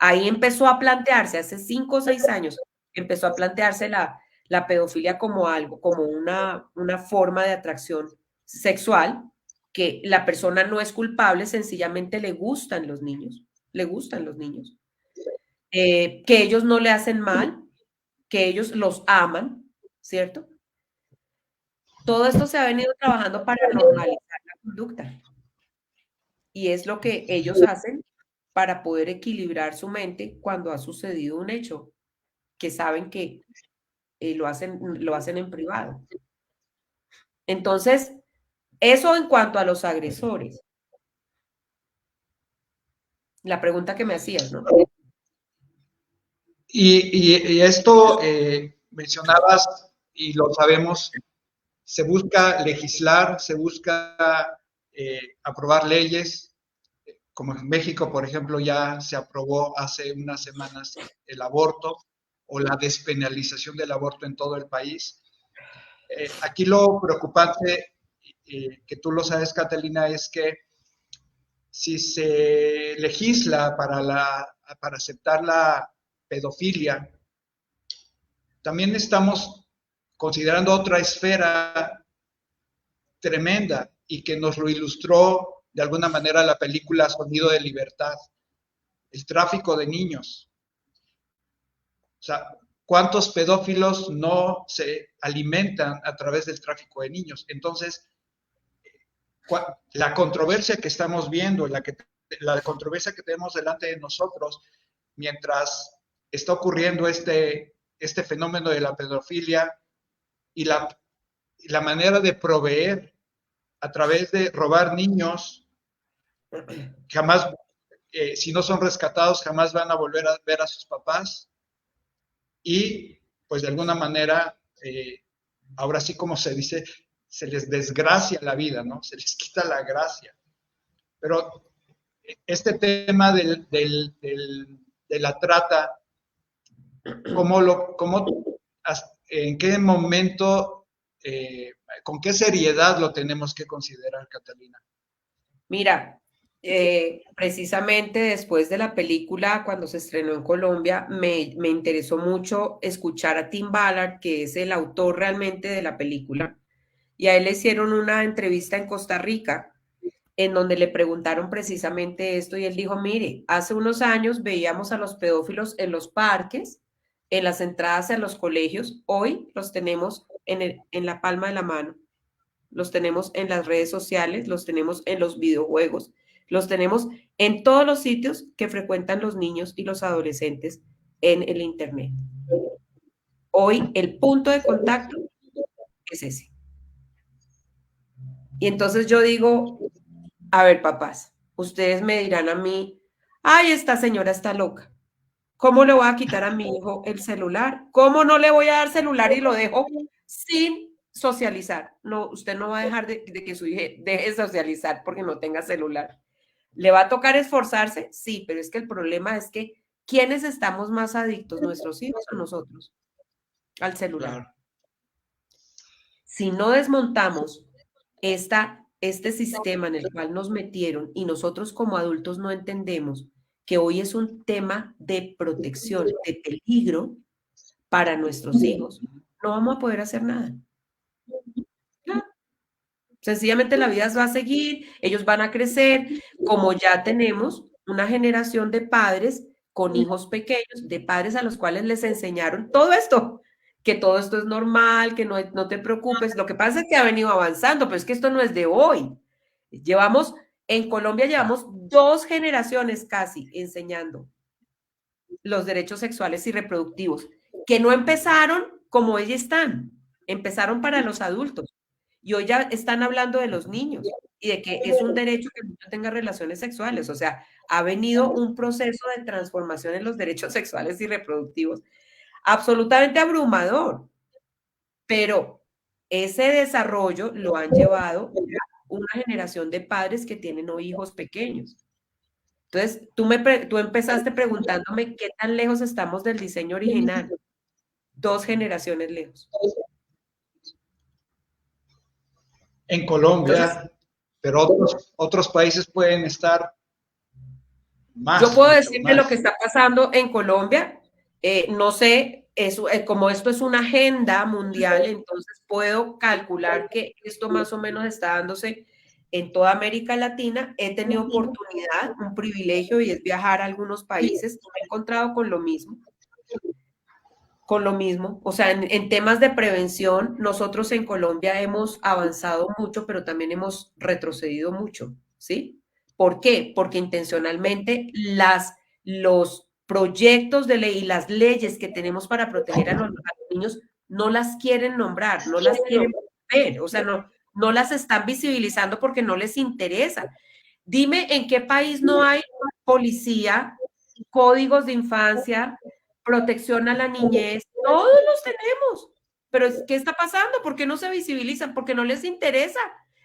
Ahí empezó a plantearse, hace 5 o 6 años, empezó a plantearse la pedofilia como algo, como una forma de atracción sexual, que la persona no es culpable, sencillamente le gustan los niños, que ellos no le hacen mal, que ellos los aman, ¿cierto? Todo esto se ha venido trabajando para normalizar la conducta. Y es lo que ellos hacen para poder equilibrar su mente cuando ha sucedido un hecho, que saben que lo hacen en privado. Entonces, eso en cuanto a los agresores. La pregunta que me hacías, ¿no? Y esto mencionabas, y lo sabemos, se busca legislar, se busca aprobar leyes, como en México, por ejemplo, ya se aprobó hace unas semanas el aborto o la despenalización del aborto en todo el país. Aquí lo preocupante, que tú lo sabes, Catalina, es que si se legisla para aceptar la pedofilia, también estamos considerando otra esfera tremenda y que nos lo ilustró de alguna manera la película Sonido de Libertad, el tráfico de niños. O sea, ¿cuántos pedófilos no se alimentan a través del tráfico de niños? Entonces, la controversia que estamos viendo, la controversia que tenemos delante de nosotros, mientras está ocurriendo este fenómeno de la pedofilia y la manera de proveer a través de robar niños, jamás, si no son rescatados, jamás van a volver a ver a sus papás, y pues de alguna manera, ahora sí, como se dice, se les desgracia la vida, ¿no? Se les quita la gracia. Pero este tema de la trata, ¿en qué momento, con qué seriedad lo tenemos que considerar, Catalina? Mira, precisamente después de la película, cuando se estrenó en Colombia, me interesó mucho escuchar a Tim Ballard, que es el autor realmente de la película, y a él le hicieron una entrevista en Costa Rica, en donde le preguntaron precisamente esto, y él dijo, mire, hace unos años veíamos a los pedófilos en los parques, en las entradas a los colegios, hoy los tenemos en la palma de la mano. los tenemos en las redes sociales, los tenemos en los videojuegos, los tenemos en todos los sitios que frecuentan los niños y los adolescentes en el Internet. Hoy el punto de contacto es ese. Y entonces yo digo, a ver, papás, ustedes me dirán a mí, ay, esta señora está loca. ¿Cómo le voy a quitar a mi hijo el celular? ¿Cómo no le voy a dar celular y lo dejo sin socializar? No, usted no va a dejar de que su hija deje de socializar porque no tenga celular. ¿Le va a tocar esforzarse? Sí, pero es que el problema es que ¿quiénes estamos más adictos, nuestros hijos o nosotros, al celular? Claro. Si no desmontamos este sistema en el cual nos metieron y nosotros como adultos no entendemos que hoy es un tema de protección, de peligro para nuestros hijos, no vamos a poder hacer nada. Sencillamente la vida va a seguir, ellos van a crecer, como ya tenemos una generación de padres con hijos pequeños, de padres a los cuales les enseñaron todo esto, que todo esto es normal, que no te preocupes. Lo que pasa es que ha venido avanzando, pero es que esto no es de hoy. En Colombia llevamos 2 generaciones casi enseñando los derechos sexuales y reproductivos, que no empezaron como hoy están, empezaron para los adultos. Y hoy ya están hablando de los niños y de que es un derecho que el niño tenga relaciones sexuales. O sea, ha venido un proceso de transformación en los derechos sexuales y reproductivos absolutamente abrumador. Pero ese desarrollo lo han llevado una generación de padres que tienen hoy hijos pequeños. Entonces, tú empezaste preguntándome qué tan lejos estamos del diseño original. 2 generaciones lejos. En Colombia, Entonces, pero otros países pueden estar más. Yo puedo mucho decir más. que lo que está pasando en Colombia, no sé, como esto es una agenda mundial, entonces puedo calcular que esto más o menos está dándose en toda América Latina. He tenido oportunidad, un privilegio, y es viajar a algunos países y me he encontrado con lo mismo. O sea, en temas de prevención, nosotros en Colombia hemos avanzado mucho, pero también hemos retrocedido mucho, ¿sí? ¿Por qué? Porque intencionalmente los proyectos de ley y las leyes que tenemos para proteger a los niños no las quieren nombrar, no las quieren ver, o sea, no las están visibilizando porque no les interesa. Dime en qué país no hay policía, códigos de infancia, protección a la niñez, todos los tenemos. Pero ¿qué está pasando? ¿Por qué no se visibilizan? Porque no les interesa.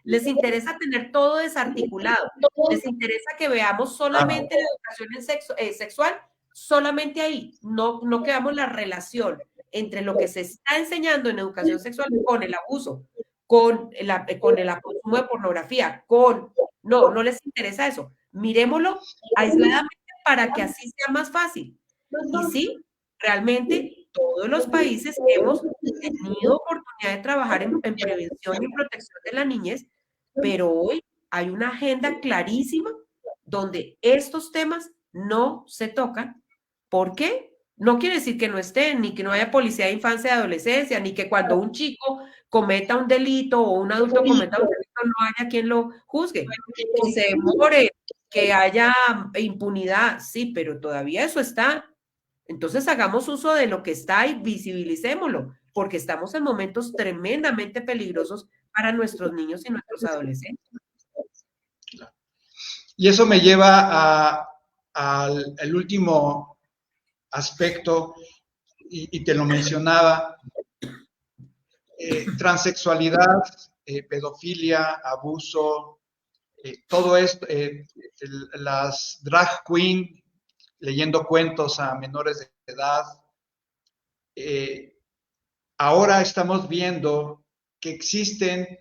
Les interesa tener todo desarticulado. Les interesa que veamos solamente la educación sexual, solamente ahí. No que veamos la relación entre lo que se está enseñando en educación sexual con el abuso, con el consumo de pornografía, no les interesa eso. Miremoslo aisladamente para que así sea más fácil. Y sí, realmente todos los países hemos tenido oportunidad de trabajar en prevención y protección de la niñez, pero hoy hay una agenda clarísima donde estos temas no se tocan. ¿Por qué? No quiere decir que no estén, ni que no haya policía de infancia y adolescencia, ni que cuando un chico cometa un delito o un adulto cometa un delito no haya quien lo juzgue, que se demore, que haya impunidad, sí, pero todavía eso está. Entonces hagamos uso de lo que está y visibilicémoslo, porque estamos en momentos tremendamente peligrosos para nuestros niños y nuestros adolescentes. Y eso me lleva al último aspecto, y te lo mencionaba, transexualidad, pedofilia, abuso, todo esto, las drag queen leyendo cuentos a menores de edad. Ahora estamos viendo que existen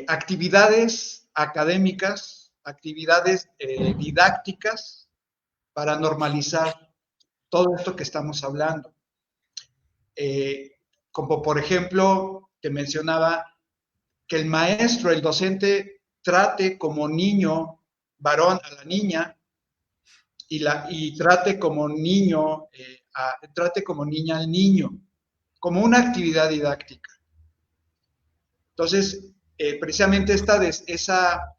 actividades académicas, actividades didácticas para normalizar todo esto que estamos hablando. Como por ejemplo, te mencionaba que el maestro, el docente, trate como niño varón a la niña y trate como niño, trate como niña al niño, como una actividad didáctica. Entonces, precisamente esta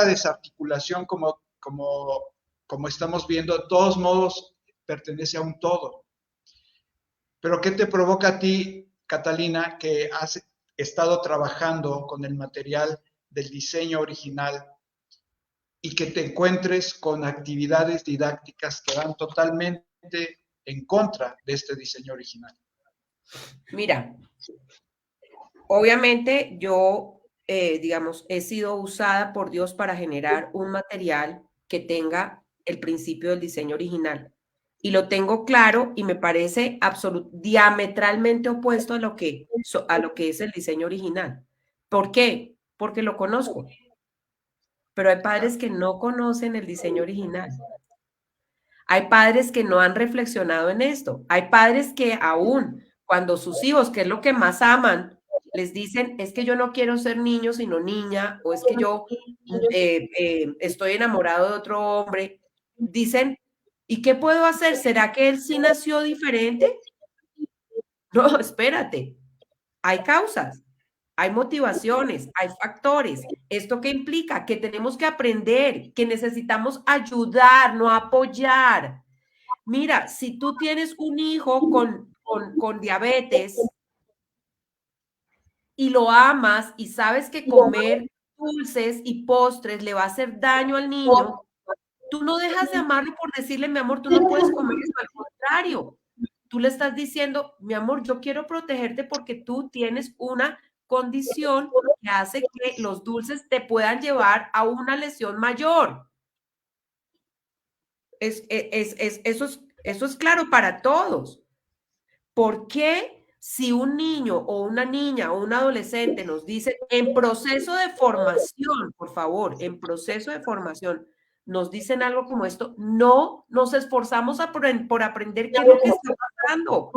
desarticulación, como estamos viendo, de todos modos pertenece a un todo. Pero ¿qué te provoca a ti, Catalina, que has estado trabajando con el material del diseño original y que te encuentres con actividades didácticas que van totalmente en contra de este diseño original? Mira, obviamente yo, digamos, he sido usada por Dios para generar un material que tenga el principio del diseño original. Y lo tengo claro y me parece diametralmente opuesto a lo que es el diseño original. ¿Por qué? Porque lo conozco. Pero hay padres que no conocen el diseño original. Hay padres que no han reflexionado en esto. Hay padres que aún cuando sus hijos, que es lo que más aman, les dicen, es que yo no quiero ser niño sino niña, o es que yo estoy enamorado de otro hombre, dicen, ¿y qué puedo hacer? ¿Será que él sí nació diferente? No, espérate. Hay causas, hay motivaciones, hay factores. ¿Esto qué implica? Que tenemos que aprender, que necesitamos ayudar, no apoyar. Mira, si tú tienes un hijo con diabetes y lo amas y sabes que comer dulces y postres le va a hacer daño al niño, tú no dejas de amarlo por decirle, mi amor, tú no puedes comer eso, al contrario. Tú le estás diciendo, mi amor, yo quiero protegerte porque tú tienes una condición que hace que los dulces te puedan llevar a una lesión mayor. Eso es claro para todos. ¿Por qué si un niño o una niña o un adolescente nos dice en proceso de formación, por favor, en proceso de formación, nos dicen algo como esto, no nos esforzamos por aprender qué es lo que está pasando?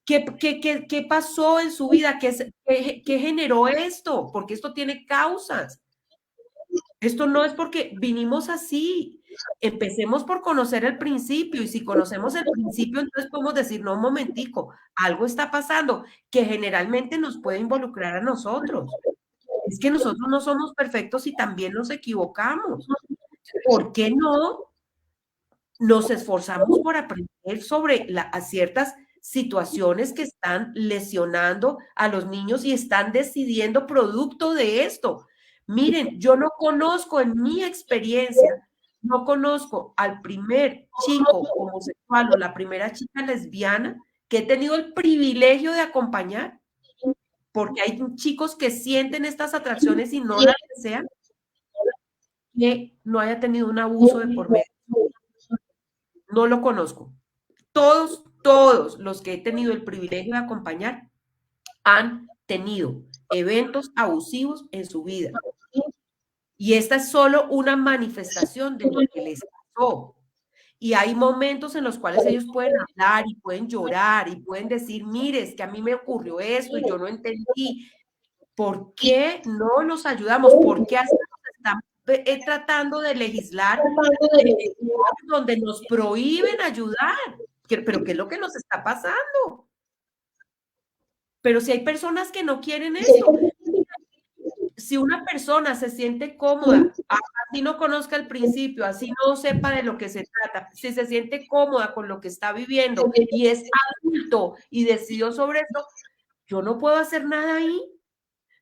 ¿Qué pasó en su vida? ¿Qué generó esto? Porque esto tiene causas. Esto no es porque vinimos así. Empecemos por conocer el principio, y si conocemos el principio, entonces podemos decir, no, un momentico, algo está pasando que generalmente nos puede involucrar a nosotros. Es que nosotros no somos perfectos y también nos equivocamos. ¿Por qué no nos esforzamos por aprender sobre ciertas situaciones que están lesionando a los niños y están decidiendo producto de esto? Miren, yo no conozco en mi experiencia, no conozco al primer chico homosexual o la primera chica lesbiana que he tenido el privilegio de acompañar, porque hay chicos que sienten estas atracciones y no las desean, que no haya tenido un abuso de por medio. No lo conozco. Todos los que he tenido el privilegio de acompañar han tenido eventos abusivos en su vida. Y esta es solo una manifestación de lo que les pasó. Y hay momentos en los cuales ellos pueden hablar y pueden llorar y pueden decir, mire, es que a mí me ocurrió esto y yo no entendí. ¿Por qué no nos ayudamos? ¿Por qué hasta nos están tratando de legislar donde nos prohíben ayudar? ¿Pero qué es lo que nos está pasando? Pero si hay personas que no quieren esto. Si una persona se siente cómoda, así no conozca el principio, así no sepa de lo que se trata, si se siente cómoda con lo que está viviendo y es adulto y decidió sobre esto, yo no puedo hacer nada ahí.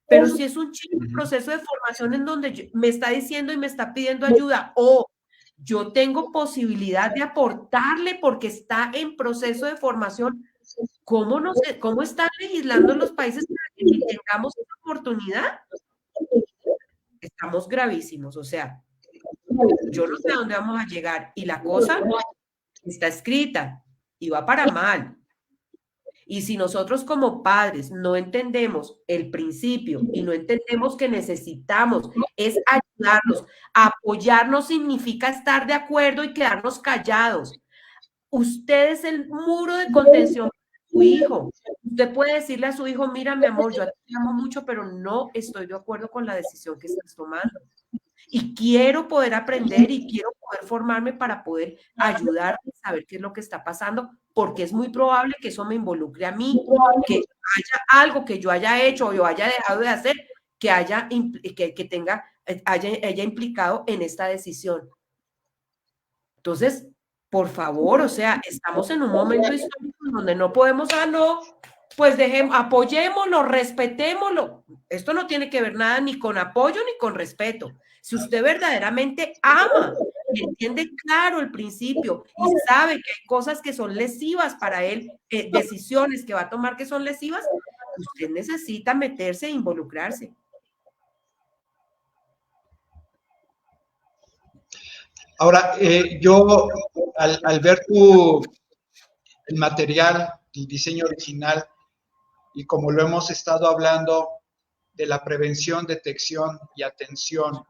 Pero si es un chico en proceso de formación en donde me está diciendo y me está pidiendo ayuda, o yo tengo posibilidad de aportarle porque está en proceso de formación, ¿cómo están legislando los países para que tengamos esa oportunidad? Estamos gravísimos, o sea, yo no sé a dónde vamos a llegar y la cosa está escrita y va para mal. Y si nosotros como padres no entendemos el principio y no entendemos que necesitamos es ayudarnos, apoyarnos significa estar de acuerdo y quedarnos callados. Usted es el muro de contención de su hijo. Usted puede decirle a su hijo, mira, mi amor, yo te amo mucho, pero no estoy de acuerdo con la decisión que estás tomando. Y quiero poder aprender y quiero poder formarme para poder ayudar a saber qué es lo que está pasando, porque es muy probable que eso me involucre a mí, que haya algo que yo haya hecho o yo haya dejado de hacer que haya implicado en esta decisión. Entonces, por favor, o sea, estamos en un momento histórico donde no podemos, no, pues apoyémoslo, respetémoslo. Esto no tiene que ver nada ni con apoyo ni con respeto. Si usted verdaderamente ama y entiende claro el principio y sabe que hay cosas que son lesivas para él, decisiones que va a tomar que son lesivas, usted necesita meterse e involucrarse. Ahora, yo al ver el material, el diseño original, y como lo hemos estado hablando de la prevención, detección y atención,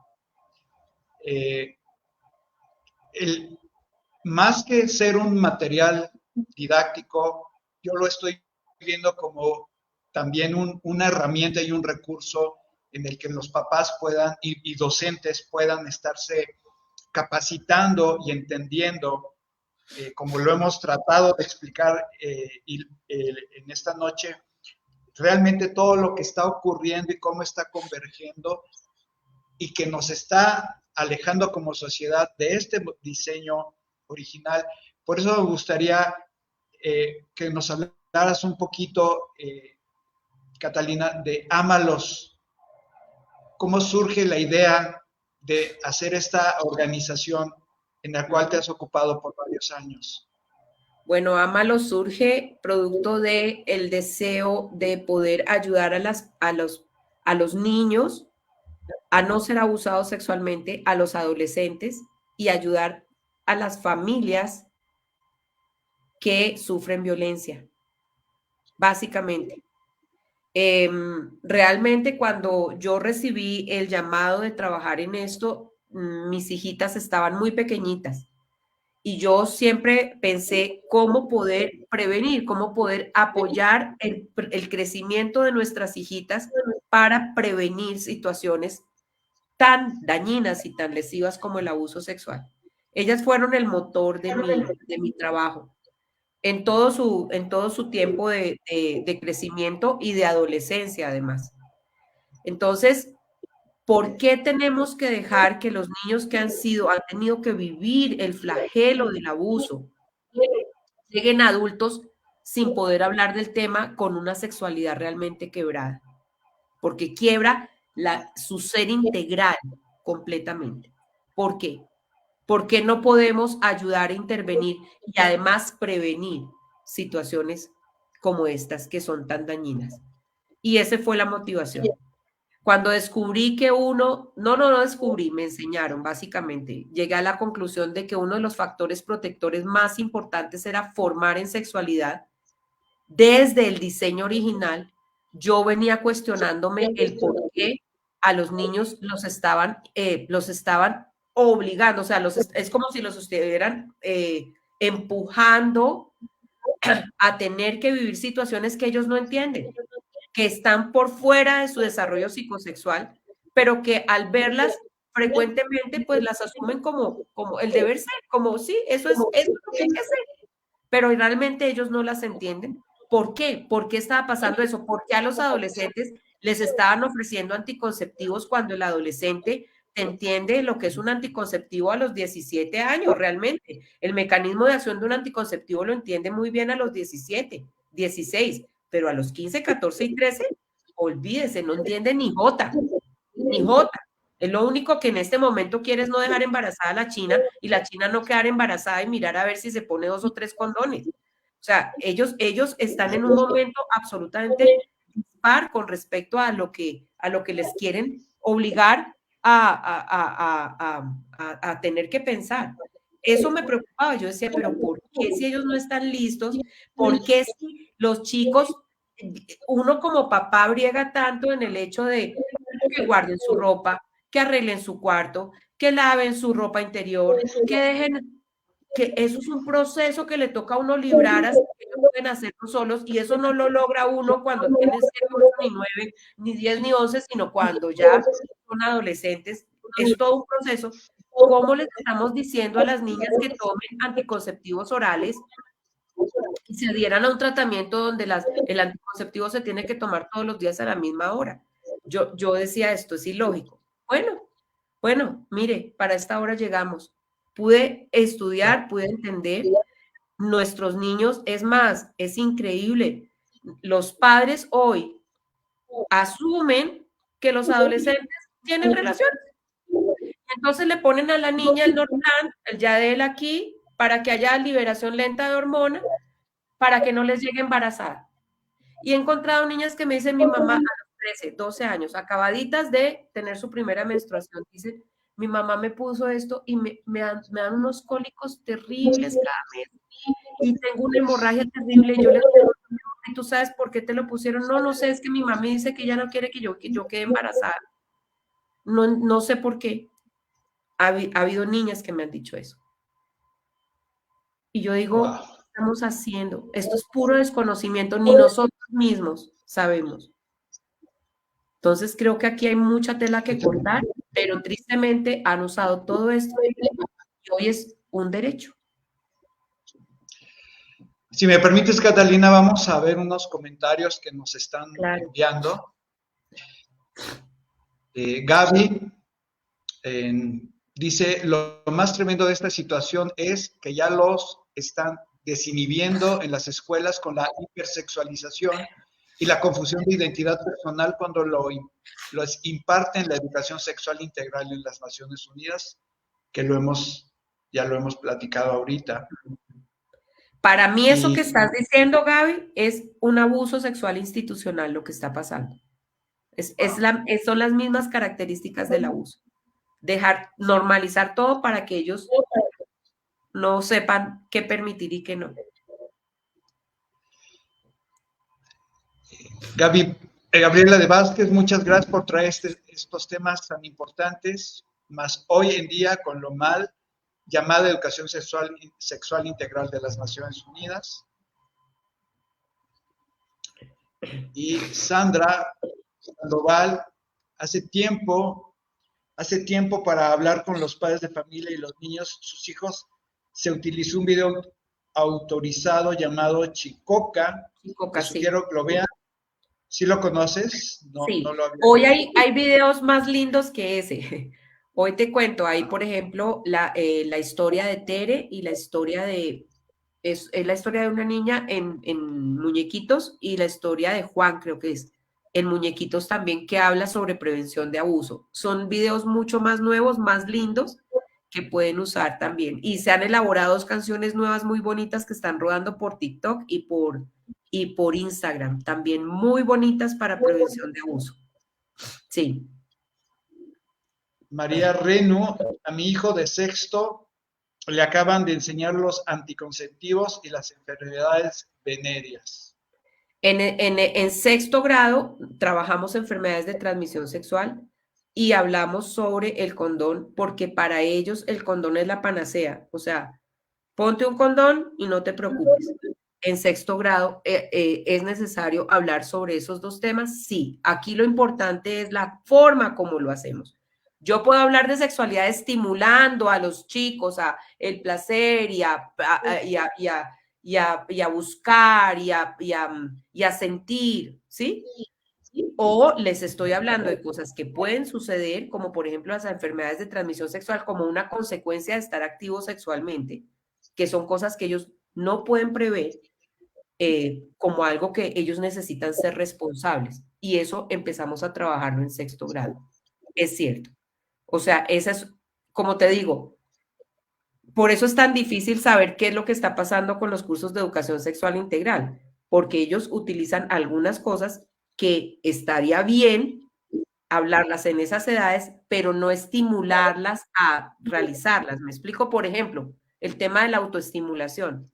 más que ser un material didáctico, yo lo estoy viendo como también una herramienta y un recurso en el que los papás puedan y docentes puedan estarse capacitando y entendiendo, como lo hemos tratado de explicar en esta noche, realmente todo lo que está ocurriendo y cómo está convergiendo y que nos está alejando como sociedad de este diseño original. Por eso me gustaría que nos hablaras un poquito, Catalina, de Ámalos. ¿Cómo surge la idea de hacer esta organización en la cual te has ocupado por varios años? Bueno, Ámalos surge producto del deseo de poder ayudar a los niños a no ser abusados sexualmente, a los adolescentes y ayudar a las familias que sufren violencia, básicamente. Realmente cuando yo recibí el llamado de trabajar en esto, mis hijitas estaban muy pequeñitas y yo siempre pensé cómo poder prevenir, cómo poder apoyar el crecimiento de nuestras hijitas para prevenir situaciones tan dañinas y tan lesivas como el abuso sexual. Ellas fueron el motor de mi trabajo en todo su tiempo de crecimiento y de adolescencia, además. Entonces, ¿por qué tenemos que dejar que los niños que han tenido que vivir el flagelo del abuso lleguen adultos sin poder hablar del tema con una sexualidad realmente quebrada? Porque quiebra su ser integral completamente. ¿Por qué? Porque no podemos ayudar a intervenir y además prevenir situaciones como estas que son tan dañinas. Y esa fue la motivación. Cuando descubrí que no descubrí, me enseñaron básicamente, llegué a la conclusión de que uno de los factores protectores más importantes era formar en sexualidad. Desde el diseño original, yo venía cuestionándome el por qué a los niños los estaban obligando, o sea, es como si los estuvieran empujando a tener que vivir situaciones que ellos no entienden, que están por fuera de su desarrollo psicosexual, pero que al verlas frecuentemente pues las asumen como el deber ser, como sí, eso es lo que hay que hacer, pero realmente ellos no las entienden. ¿Por qué? ¿Por qué estaba pasando eso? ¿Por qué a los adolescentes les estaban ofreciendo anticonceptivos cuando el adolescente entiende lo que es un anticonceptivo a los 17 años realmente? El mecanismo de acción de un anticonceptivo lo entiende muy bien a los 17, 16, pero a los 15, 14 y 13, olvídese, no entiende ni jota, ni jota. Es lo único que en este momento quiere es no dejar embarazada a la china y la china no quedar embarazada y mirar a ver si se pone 2 o 3 condones. O sea, ellos están en un momento absolutamente dispar con respecto a lo que les quieren obligar a tener que pensar. Eso me preocupaba. Yo decía, pero ¿por qué si ellos no están listos? ¿Por qué si los chicos, uno como papá briega tanto en el hecho de que guarden su ropa, que arreglen su cuarto, que laven su ropa interior, que dejen... que eso es un proceso que le toca a uno librar hasta que no pueden hacerlo solos, y eso no lo logra uno cuando tiene 0, ni 9, ni 10, ni 11, sino cuando ya son adolescentes. Es todo un proceso. ¿Cómo les estamos diciendo a las niñas que tomen anticonceptivos orales y se adhieran a un tratamiento donde el anticonceptivo se tiene que tomar todos los días a la misma hora? Yo decía, esto es ilógico. Bueno, mire, para esta hora llegamos. Pude estudiar, pude entender. Nuestros niños, es más, es increíble. Los padres hoy asumen que los adolescentes tienen relaciones. Entonces le ponen a la niña el Norplan, el Yadel aquí, para que haya liberación lenta de hormona, para que no les llegue embarazada. Y he encontrado niñas que me dicen, mi mamá a los 13, 12 años, acabaditas de tener su primera menstruación, dice, mi mamá me puso esto y me dan unos cólicos terribles cada mes. Y tengo una hemorragia terrible. Y yo le digo, ¿tú sabes por qué te lo pusieron? No sé, es que mi mamá dice que ella no quiere que yo quede embarazada. No sé por qué. Ha habido niñas que me han dicho eso. Y yo digo, ¿qué estamos haciendo? Esto es puro desconocimiento, ni nosotros mismos sabemos. Entonces creo que aquí hay mucha tela que cortar, pero tristemente han usado todo esto y hoy es un derecho. Si me permites, Catalina, vamos a ver unos comentarios que nos están enviando. Gaby dice, lo más tremendo de esta situación es que ya los están desinhibiendo en las escuelas con la hipersexualización y la confusión de identidad personal cuando los imparten la educación sexual integral en las Naciones Unidas, que ya lo hemos platicado ahorita. Para mí eso que estás diciendo, Gaby, es un abuso sexual institucional lo que está pasando. Son las mismas características del abuso. Normalizar todo para que ellos no sepan qué permitir y qué no. Gabriela de Vázquez, muchas gracias por traer estos temas tan importantes, más hoy en día con lo mal llamada educación sexual integral de las Naciones Unidas. Y Sandra Sandoval, hace tiempo para hablar con los padres de familia y los niños, sus hijos, se utilizó un video autorizado llamado Chicoca. Sugiero que lo vean. ¿Sí lo conoces? No, sí. No lo había Hoy hay videos más lindos que ese. Hoy te cuento, hay por ejemplo la historia de Tere y la historia es la historia de una niña en muñequitos y la historia de Juan, creo que es, en muñequitos también, que habla sobre prevención de abuso. Son videos mucho más nuevos, más lindos, que pueden usar también. Y se han elaborado 2 canciones nuevas muy bonitas que están rodando por TikTok y por Instagram, también muy bonitas para prevención de abuso. Sí. María Renu, a mi hijo de sexto le acaban de enseñar los anticonceptivos y las enfermedades venéreas. En sexto grado trabajamos enfermedades de transmisión sexual y hablamos sobre el condón, porque para ellos el condón es la panacea. O sea, ponte un condón y no te preocupes. En sexto grado es necesario hablar sobre esos 2 temas. Sí, aquí lo importante es la forma como lo hacemos. Yo puedo hablar de sexualidad estimulando a los chicos a el placer y a buscar y a sentir, ¿sí? O les estoy hablando de cosas que pueden suceder, como por ejemplo las enfermedades de transmisión sexual, como una consecuencia de estar activos sexualmente, que son cosas que ellos no pueden prever, como algo que ellos necesitan ser responsables. Y eso empezamos a trabajarlo en sexto grado. Es cierto. O sea, esa es, como te digo, por eso es tan difícil saber qué es lo que está pasando con los cursos de educación sexual integral, porque ellos utilizan algunas cosas que estaría bien hablarlas en esas edades, pero no estimularlas a realizarlas. Me explico, por ejemplo, el tema de la autoestimulación.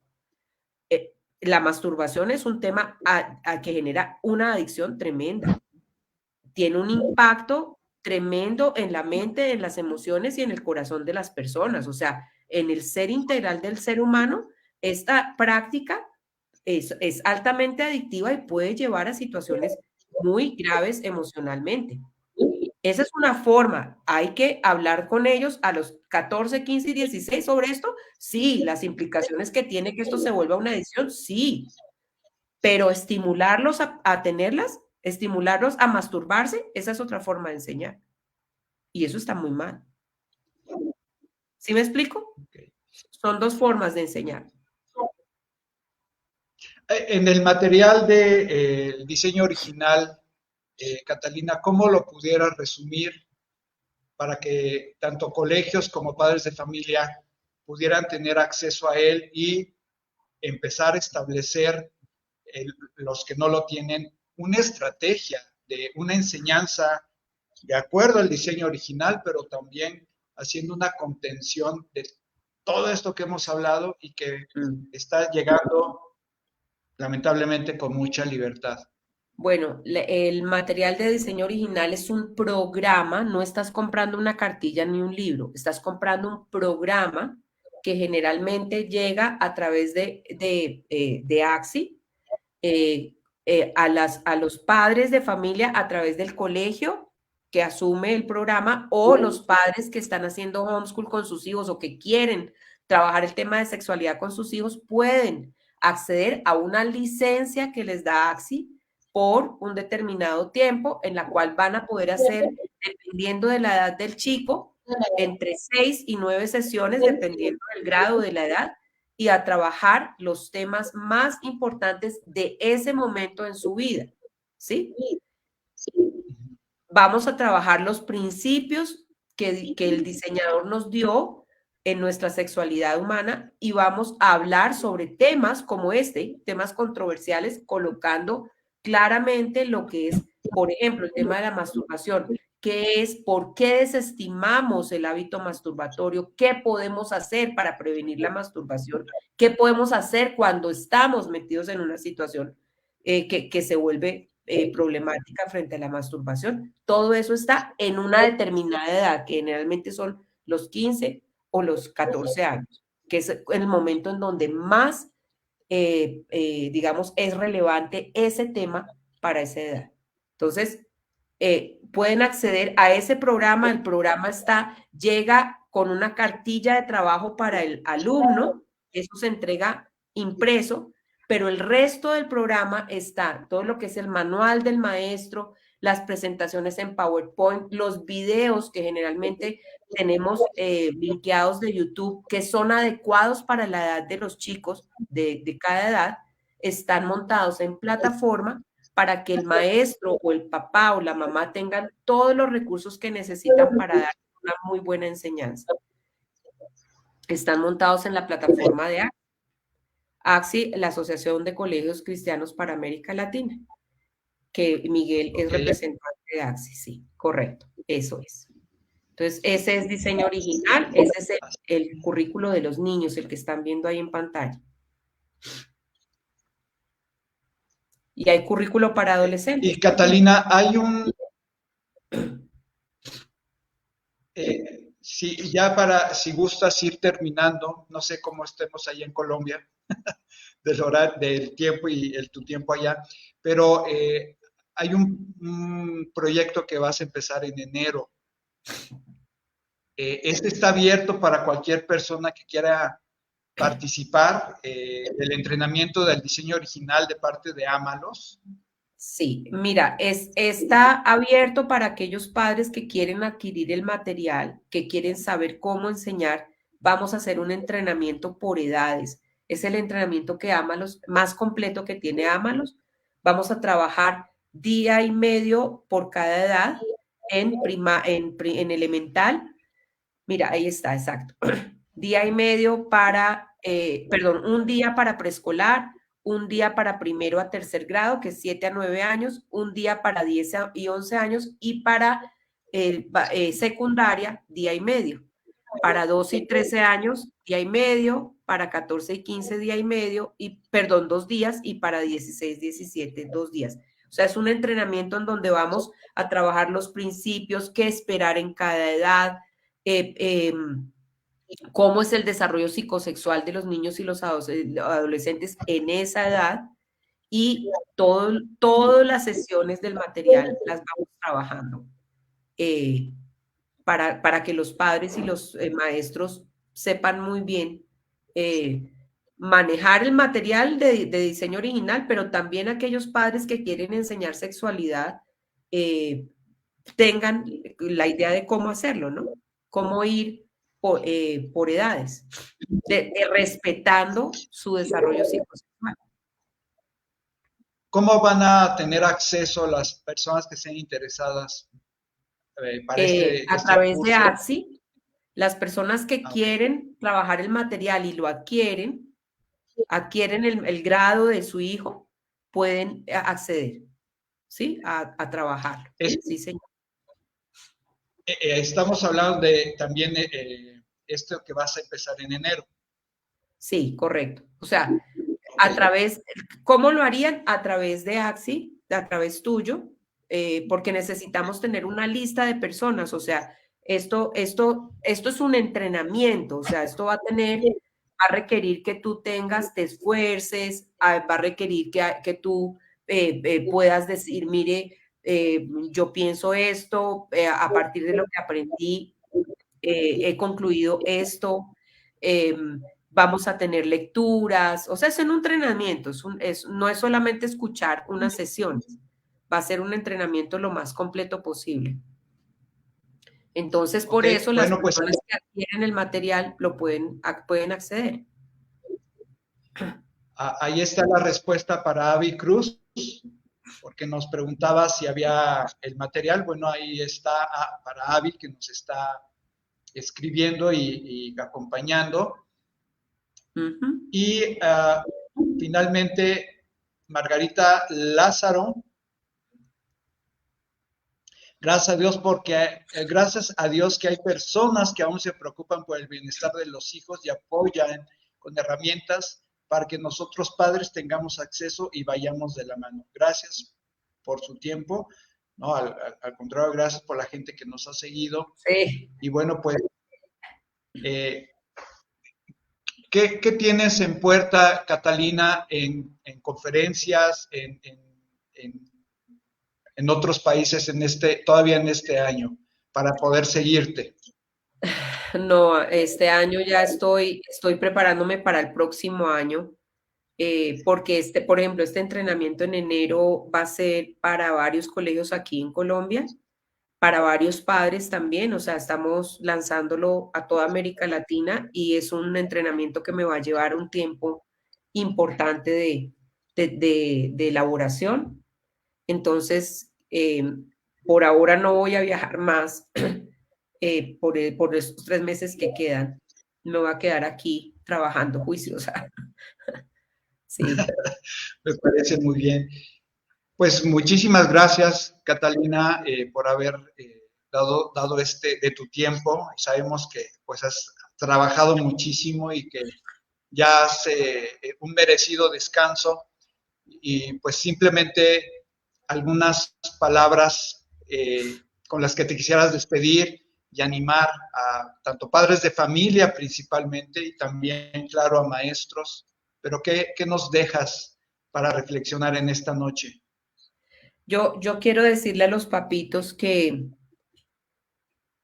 La masturbación es un tema que genera una adicción tremenda. Tiene un impacto tremendo en la mente, en las emociones y en el corazón de las personas. O sea, en el ser integral del ser humano, esta práctica es altamente adictiva y puede llevar a situaciones muy graves emocionalmente. Esa es una forma. Hay que hablar con ellos a los 14, 15 y 16 sobre esto. Sí, las implicaciones que tiene que esto se vuelva una adicción, sí. Pero estimularlos a tenerlas estimularlos a masturbarse, esa es otra forma de enseñar. Y eso está muy mal. ¿Sí me explico? Son dos formas de enseñar. En el material de diseño original, Catalina, ¿cómo lo pudiera resumir para que tanto colegios como padres de familia pudieran tener acceso a él y empezar a establecer, los que no lo tienen, una estrategia de una enseñanza de acuerdo al diseño original, pero también haciendo una contención de todo esto que hemos hablado y que está llegando lamentablemente con mucha libertad? Bueno, el material de diseño original es un programa, no estás comprando una cartilla ni un libro, estás comprando un programa que generalmente llega a través de AXI a los padres de familia a través del colegio que asume el programa, o los padres que están haciendo homeschool con sus hijos o que quieren trabajar el tema de sexualidad con sus hijos pueden acceder a una licencia que les da AXI por un determinado tiempo, en la cual van a poder hacer, dependiendo de la edad del chico, entre 6 y 9 sesiones, dependiendo del grado de la edad, y a trabajar los temas más importantes de ese momento en su vida, ¿sí? Vamos a trabajar los principios que el diseñador nos dio en nuestra sexualidad humana y vamos a hablar sobre temas como temas controversiales, colocando claramente lo que es, por ejemplo, el tema de la masturbación. ¿Qué es? ¿Por qué desestimamos el hábito masturbatorio? ¿Qué podemos hacer para prevenir la masturbación? ¿Qué podemos hacer cuando estamos metidos en una situación que se vuelve problemática frente a la masturbación? Todo eso está en una determinada edad, que generalmente son los 15 o los 14 años, que es el momento en donde más, digamos, es relevante ese tema para esa edad. Entonces, pueden acceder a ese programa. El programa llega con una cartilla de trabajo para el alumno, eso se entrega impreso, pero el resto del programa está todo lo que es el manual del maestro, las presentaciones en PowerPoint, los videos que generalmente tenemos linkeados de YouTube, que son adecuados para la edad de los chicos de cada edad, están montados en plataforma para que el maestro o el papá o la mamá tengan todos los recursos que necesitan para dar una muy buena enseñanza. Están montados en la plataforma de AXI, la Asociación de Colegios Cristianos para América Latina, que Miguel es representante de AXI, sí, correcto, eso es. Entonces, ese es diseño original, ese es el currículo de los niños, el que están viendo ahí en pantalla. Y hay currículo para adolescentes. Y Catalina, hay un... si gustas ir terminando, no sé cómo estemos ahí en Colombia, del tiempo y tu tiempo allá, pero hay un proyecto que vas a empezar en enero. Este está abierto para cualquier persona que quiera participar del entrenamiento del diseño original de parte de Ámalos. Sí, mira, está abierto para aquellos padres que quieren adquirir el material, que quieren saber cómo enseñar. Vamos a hacer un entrenamiento por edades. Es el entrenamiento que Ámalos, más completo que tiene Ámalos. Vamos a trabajar día y medio por cada edad en elemental. Mira, ahí está, exacto. Día y medio un día para preescolar, un día para primero a tercer grado, que es 7 a 9 años, un día para 10 y 11 años, y para secundaria, día y medio. Para 12 y 13 años, día y medio, para 14 y 15, día y medio, 2 días, y para 16, 17, 2 días. O sea, es un entrenamiento en donde vamos a trabajar los principios, qué esperar en cada edad, cómo es el desarrollo psicosexual de los niños y los adolescentes en esa edad, y todas las sesiones del material las vamos trabajando para que los padres y los maestros sepan muy bien manejar el material de diseño original, pero también aquellos padres que quieren enseñar sexualidad tengan la idea de cómo hacerlo, ¿no? Cómo ir por edades, respetando su desarrollo psicosexual. ¿Cómo van a tener acceso las personas que estén interesadas para a través curso? de AXI? Las personas que quieren trabajar el material y lo adquieren el grado de su hijo, pueden acceder, ¿sí? A trabajar. Sí, señor. Estamos hablando de también esto que vas a empezar en enero. Sí, correcto. O sea, ¿cómo lo harían? A través de AXI, a través tuyo, porque necesitamos tener una lista de personas. O sea, esto es un entrenamiento. O sea, esto va a requerir que tú te esfuerces, va a requerir que tú puedas decir, mire, yo pienso esto, a partir de lo que aprendí, he concluido esto, vamos a tener lecturas, o sea, es un entrenamiento, no es solamente escuchar unas sesiones, va a ser un entrenamiento lo más completo posible. Entonces, por eso las personas que adquieren el material pueden acceder. Ahí está la respuesta para Avi Cruz, porque nos preguntaba si había el material. Bueno, ahí está para Avi, que nos está escribiendo y acompañando. Y finalmente, Margarita Lázaro. Gracias a Dios que hay personas que aún se preocupan por el bienestar de los hijos y apoyan con herramientas para que nosotros padres tengamos acceso y vayamos de la mano. Gracias por su tiempo. No, al contrario, gracias por la gente que nos ha seguido. Sí. Y bueno, pues, ¿qué tienes en puerta, Catalina, en conferencias, en otros países todavía en este año, para poder seguirte? No, este año ya estoy preparándome para el próximo año, porque por ejemplo, este entrenamiento en enero va a ser para varios colegios aquí en Colombia, para varios padres también, o sea, estamos lanzándolo a toda América Latina y es un entrenamiento que me va a llevar un tiempo importante de elaboración. Entonces, por ahora no voy a viajar más por estos 3 meses que quedan. Me voy a quedar aquí trabajando juiciosa. Sí. Me parece muy bien. Pues muchísimas gracias, Catalina, por haber dado de tu tiempo. Sabemos que pues has trabajado muchísimo y que ya hace un merecido descanso. Y pues simplemente algunas palabras con las que te quisieras despedir y animar a tanto padres de familia principalmente y también, claro, a maestros. Pero ¿qué nos dejas para reflexionar en esta noche? Yo quiero decirle a los papitos que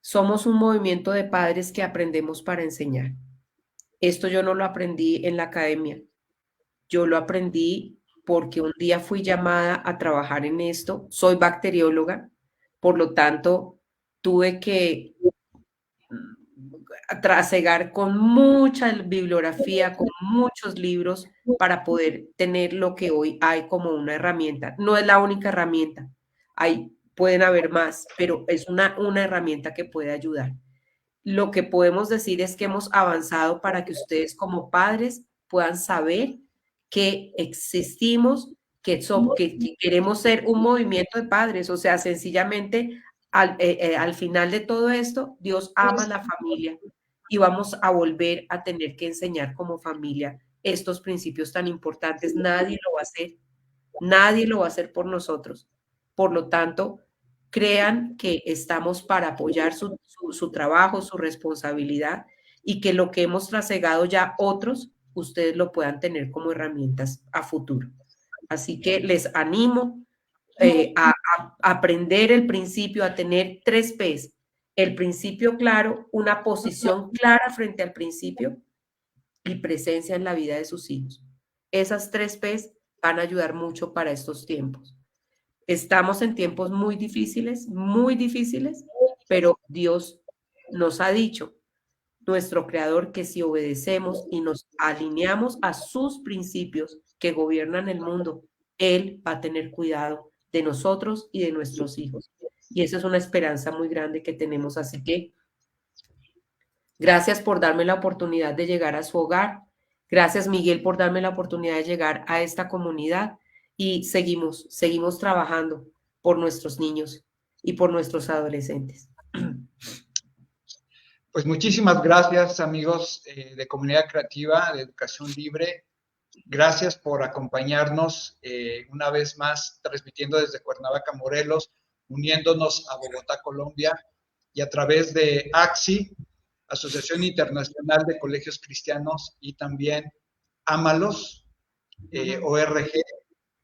somos un movimiento de padres que aprendemos para enseñar. Esto yo no lo aprendí en la academia. Yo lo aprendí porque un día fui llamada a trabajar en esto. Soy bacterióloga, por lo tanto, tuve que trasegar con mucha bibliografía, con muchos libros para poder tener lo que hoy hay como una herramienta. No es la única herramienta, pueden haber más, pero es una herramienta que puede ayudar. Lo que podemos decir es que hemos avanzado para que ustedes como padres puedan saber que existimos, que queremos ser un movimiento de padres, o sea, sencillamente al final de todo esto, Dios ama a la familia y vamos a volver a tener que enseñar como familia estos principios tan importantes. Nadie lo va a hacer, nadie lo va a hacer por nosotros. Por lo tanto, crean que estamos para apoyar su trabajo, su responsabilidad y que lo que hemos trasegado ya otros, ustedes lo puedan tener como herramientas a futuro. Así que les animo a aprender el principio, a tener 3 P's. El principio claro, una posición clara frente al principio, y presencia en la vida de sus hijos. Esas 3 P's van a ayudar mucho para estos tiempos. Estamos en tiempos muy difíciles, pero Dios nos ha dicho, nuestro Creador, que si obedecemos y nos alineamos a sus principios que gobiernan el mundo, Él va a tener cuidado de nosotros y de nuestros hijos. Y esa es una esperanza muy grande que tenemos. Así que gracias por darme la oportunidad de llegar a su hogar. Gracias, Miguel, por darme la oportunidad de llegar a esta comunidad. Y seguimos trabajando por nuestros niños y por nuestros adolescentes. Pues muchísimas gracias, amigos de Comunidad Creativa de Educación Libre. Gracias por acompañarnos una vez más, transmitiendo desde Cuernavaca, Morelos, uniéndonos a Bogotá, Colombia, y a través de AXI, Asociación Internacional de Colegios Cristianos, y también Ámalos, ORG,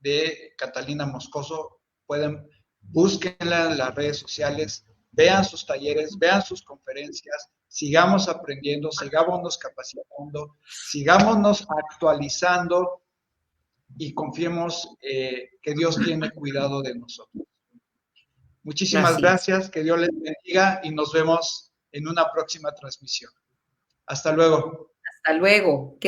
de Catalina Moscoso. Búsquenla en las redes sociales, vean sus talleres, vean sus conferencias, sigamos aprendiendo, sigámonos capacitando, sigámonos actualizando y confiemos que Dios tiene cuidado de nosotros. Muchísimas gracias, que Dios les bendiga y nos vemos en una próxima transmisión. Hasta luego. Hasta luego.